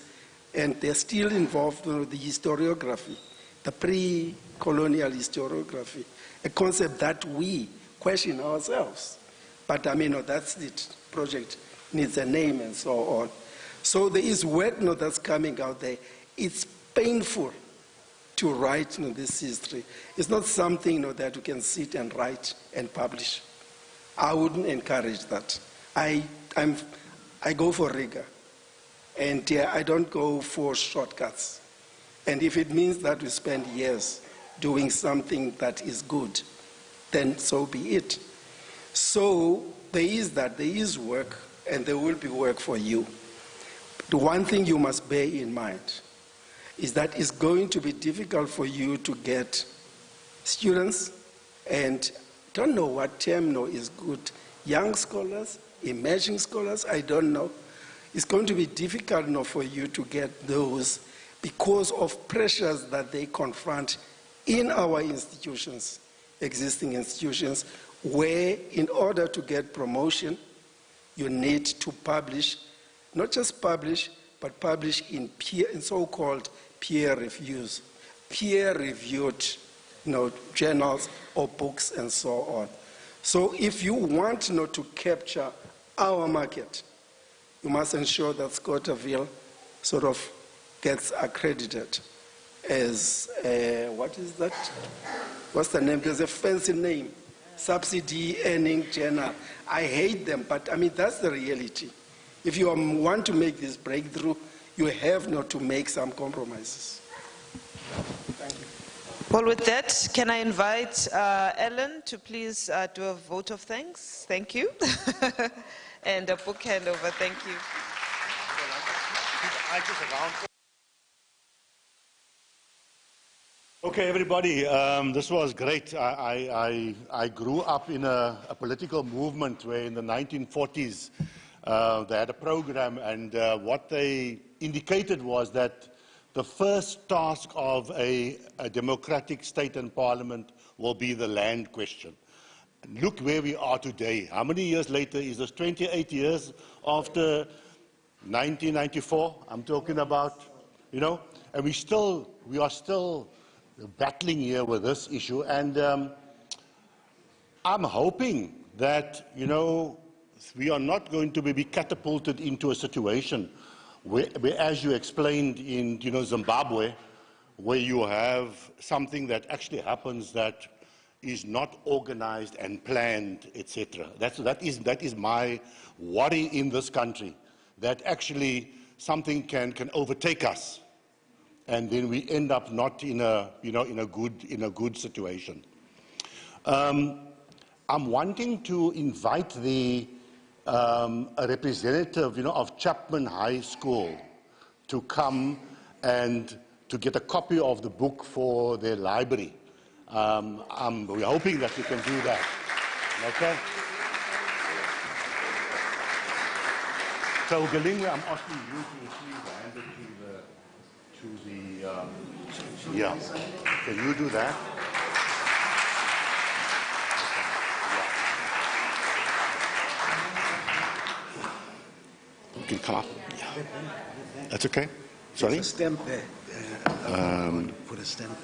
And they're still involved in the historiography, the pre-colonial historiography, a concept that we question ourselves. But that's it. Project needs a name and so on. So there is work that's coming out there. It's painful to write this history. It's not something that you can sit and write and publish. I wouldn't encourage that. I go for rigor. And I don't go for shortcuts. And if it means that we spend years doing something that is good, then so be it. So there is that. There is work, and there will be work for you. The one thing you must bear in mind is that it's going to be difficult for you to get students, and don't know what term is good, young scholars, emerging scholars, I don't know. It's going to be difficult for you to get those because of pressures that they confront in our institutions, existing institutions, where in order to get promotion, you need to publish, not just publish, but publish in so-called peer-reviewed, journals or books and so on. So if you want to capture our market, you must ensure that Scotterville sort of gets accredited as, what is that? What's the name? There's a fancy name. Subsidy earning journal. I hate them, but I mean, that's the reality. If you want to make this breakthrough, you have not to make some compromises. Thank you. Well, with that, can I invite Ellen to please do a vote of thanks? Thank you. And a book handover. Thank you. Okay, everybody, this was great. I grew up in a political movement where in the 1940s they had a program, and what they indicated was that the first task of a democratic state and parliament will be the land question. Look where we are today. How many years later is this? 28 years after 1994, I'm talking about, and we are still battling here with this issue, and I'm hoping that, we are not going to be catapulted into a situation where, as you explained in, Zimbabwe, where you have something that actually happens that is not organized and planned, etc. That is my worry in this country, that actually something can overtake us, and then we end up not in a good situation. I'm wanting to invite a representative, of Chapman High School to come and to get a copy of the book for their library. We're hoping that we can do that. Okay. So, Galingwe, I'm asking you to please hand it to the yeah. Can you do that? You can come up. Yeah. That's okay. Sorry. There's a stamp there. Put a stamp.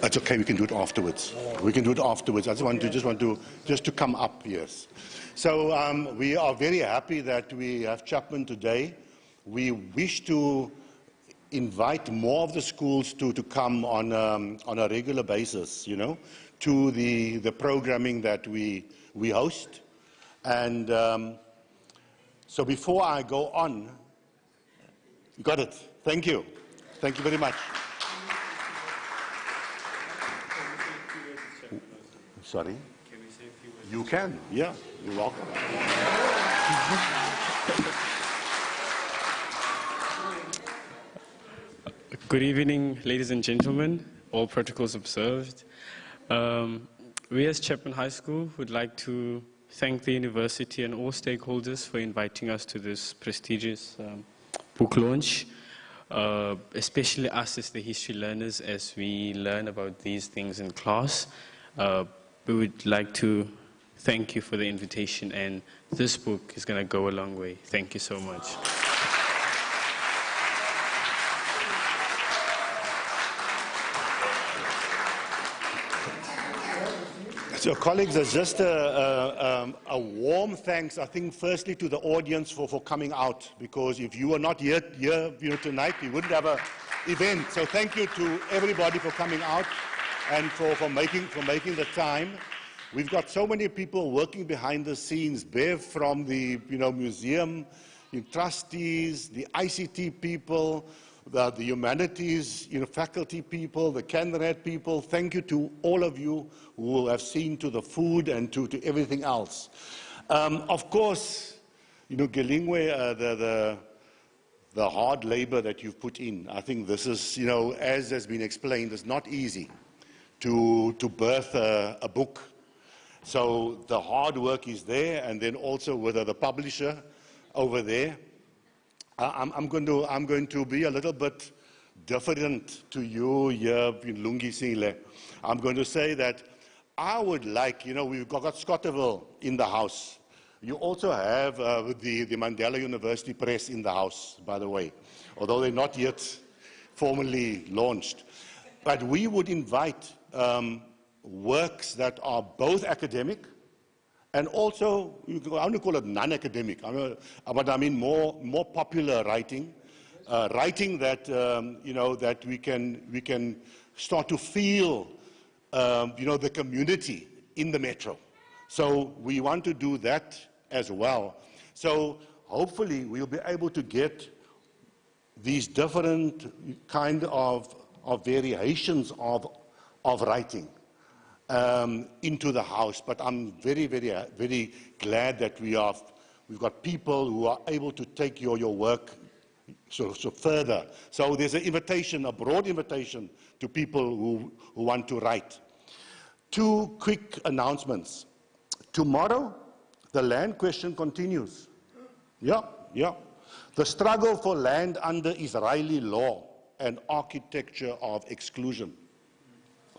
That's okay. We can do it afterwards. We can do it afterwards. I just want to come up. Yes. So we are very happy that we have Chapman today. We wish to invite more of the schools to come on a regular basis, to the programming that we host. And so before I go on, you got it. Thank you. Thank you very much. Sorry? Can we say a few words? You can, yeah. You're welcome. Good evening, ladies and gentlemen, all protocols observed. We as Chapman High School would like to thank the university and all stakeholders for inviting us to this prestigious book launch, especially us as the history learners as we learn about these things in class. We would like to thank you for the invitation, and this book is going to go a long way. Thank you so much. So, colleagues, there's just a warm thanks, I think, firstly to the audience for coming out, because if you were not here tonight, we wouldn't have an event. So thank you to everybody for coming out and for making the time. We've got so many people working behind the scenes, Bev from the museum, trustees, the ICT people, the humanities faculty people, the CANRAD people. Thank you to all of you who have seen to the food and to everything else. Of course, Gelingwe, the hard labor that you've put in. I think this is, as has been explained, it's not easy to birth a book. So the hard work is there, and then also with the publisher over there. I'm going to be a little bit different to you here in Lungisile. I'm going to say that I would like, we've got Scotterville in the house. You also have the Mandela University Press in the house, by the way, although they're not yet formally launched. But we would invite works that are both academic and also, I want to call it non-academic, but I mean more popular writing, writing that, that we can start to feel, the community in the metro. So we want to do that as well. So hopefully we'll be able to get these different kind of variations of writing into the house. But I'm very, very, very glad that we've got people who are able to take your work so further. So there's an invitation, a broad invitation to people who want to write. 2 quick announcements. Tomorrow, the land question continues. Yeah. The struggle for land under Israeli law and architecture of exclusion.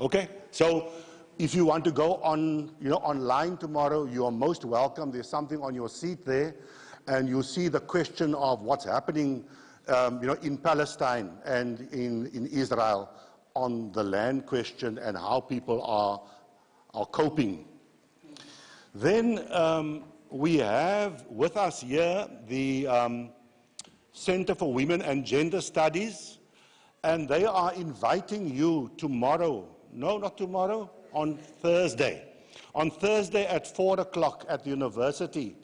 Okay? So if you want to go on, online tomorrow, you are most welcome. There's something on your seat there, and you see the question of what's happening, in Palestine and in Israel on the land question and how people are coping. Then we have with us here the Center for Women and Gender Studies, and they are inviting you tomorrow, no, not tomorrow, on Thursday. On Thursday at 4 o'clock at the university,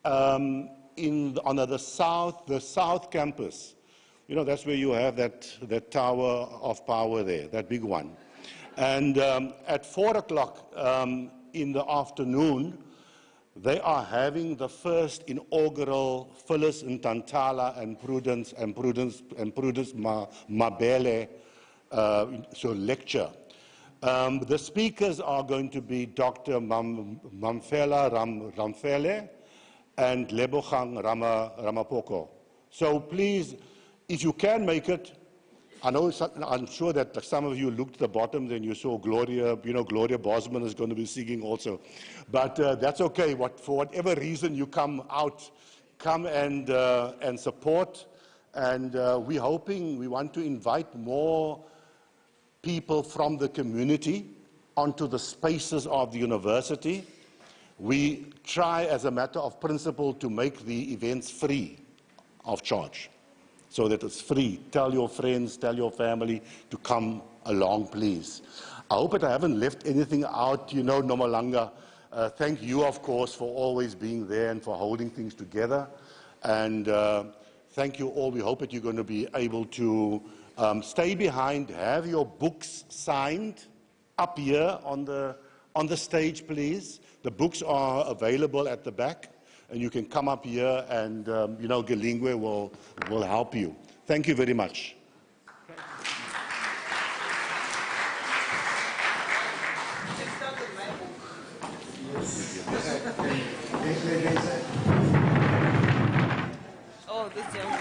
on the south campus. That's where you have that tower of power there, that big one. And at 4 o'clock in the afternoon, they are having the first inaugural Phyllis Ntantala and Prudence Mabele lecture. The speakers are going to be Dr. Mamfela Ramfele and Lebogang Ramapoko. So please, if you can make it, I'm sure that some of you looked at the bottom and you saw Gloria, Gloria Bosman is going to be singing also. But that's okay. For whatever reason you come out, come and support. And we want to invite more people from the community onto the spaces of the university. We try, as a matter of principle, to make the events free of charge, so that it's free. Tell your friends, tell your family to come along, please. I hope that I haven't left anything out, Nomalanga. Thank you, of course, for always being there and for holding things together. And thank you all. We hope that you're going to be able to stay behind, have your books signed up here on the stage, please. The books are available at the back. And you can come up here and, Gelingwe will help you. Thank you very much. Oh, this young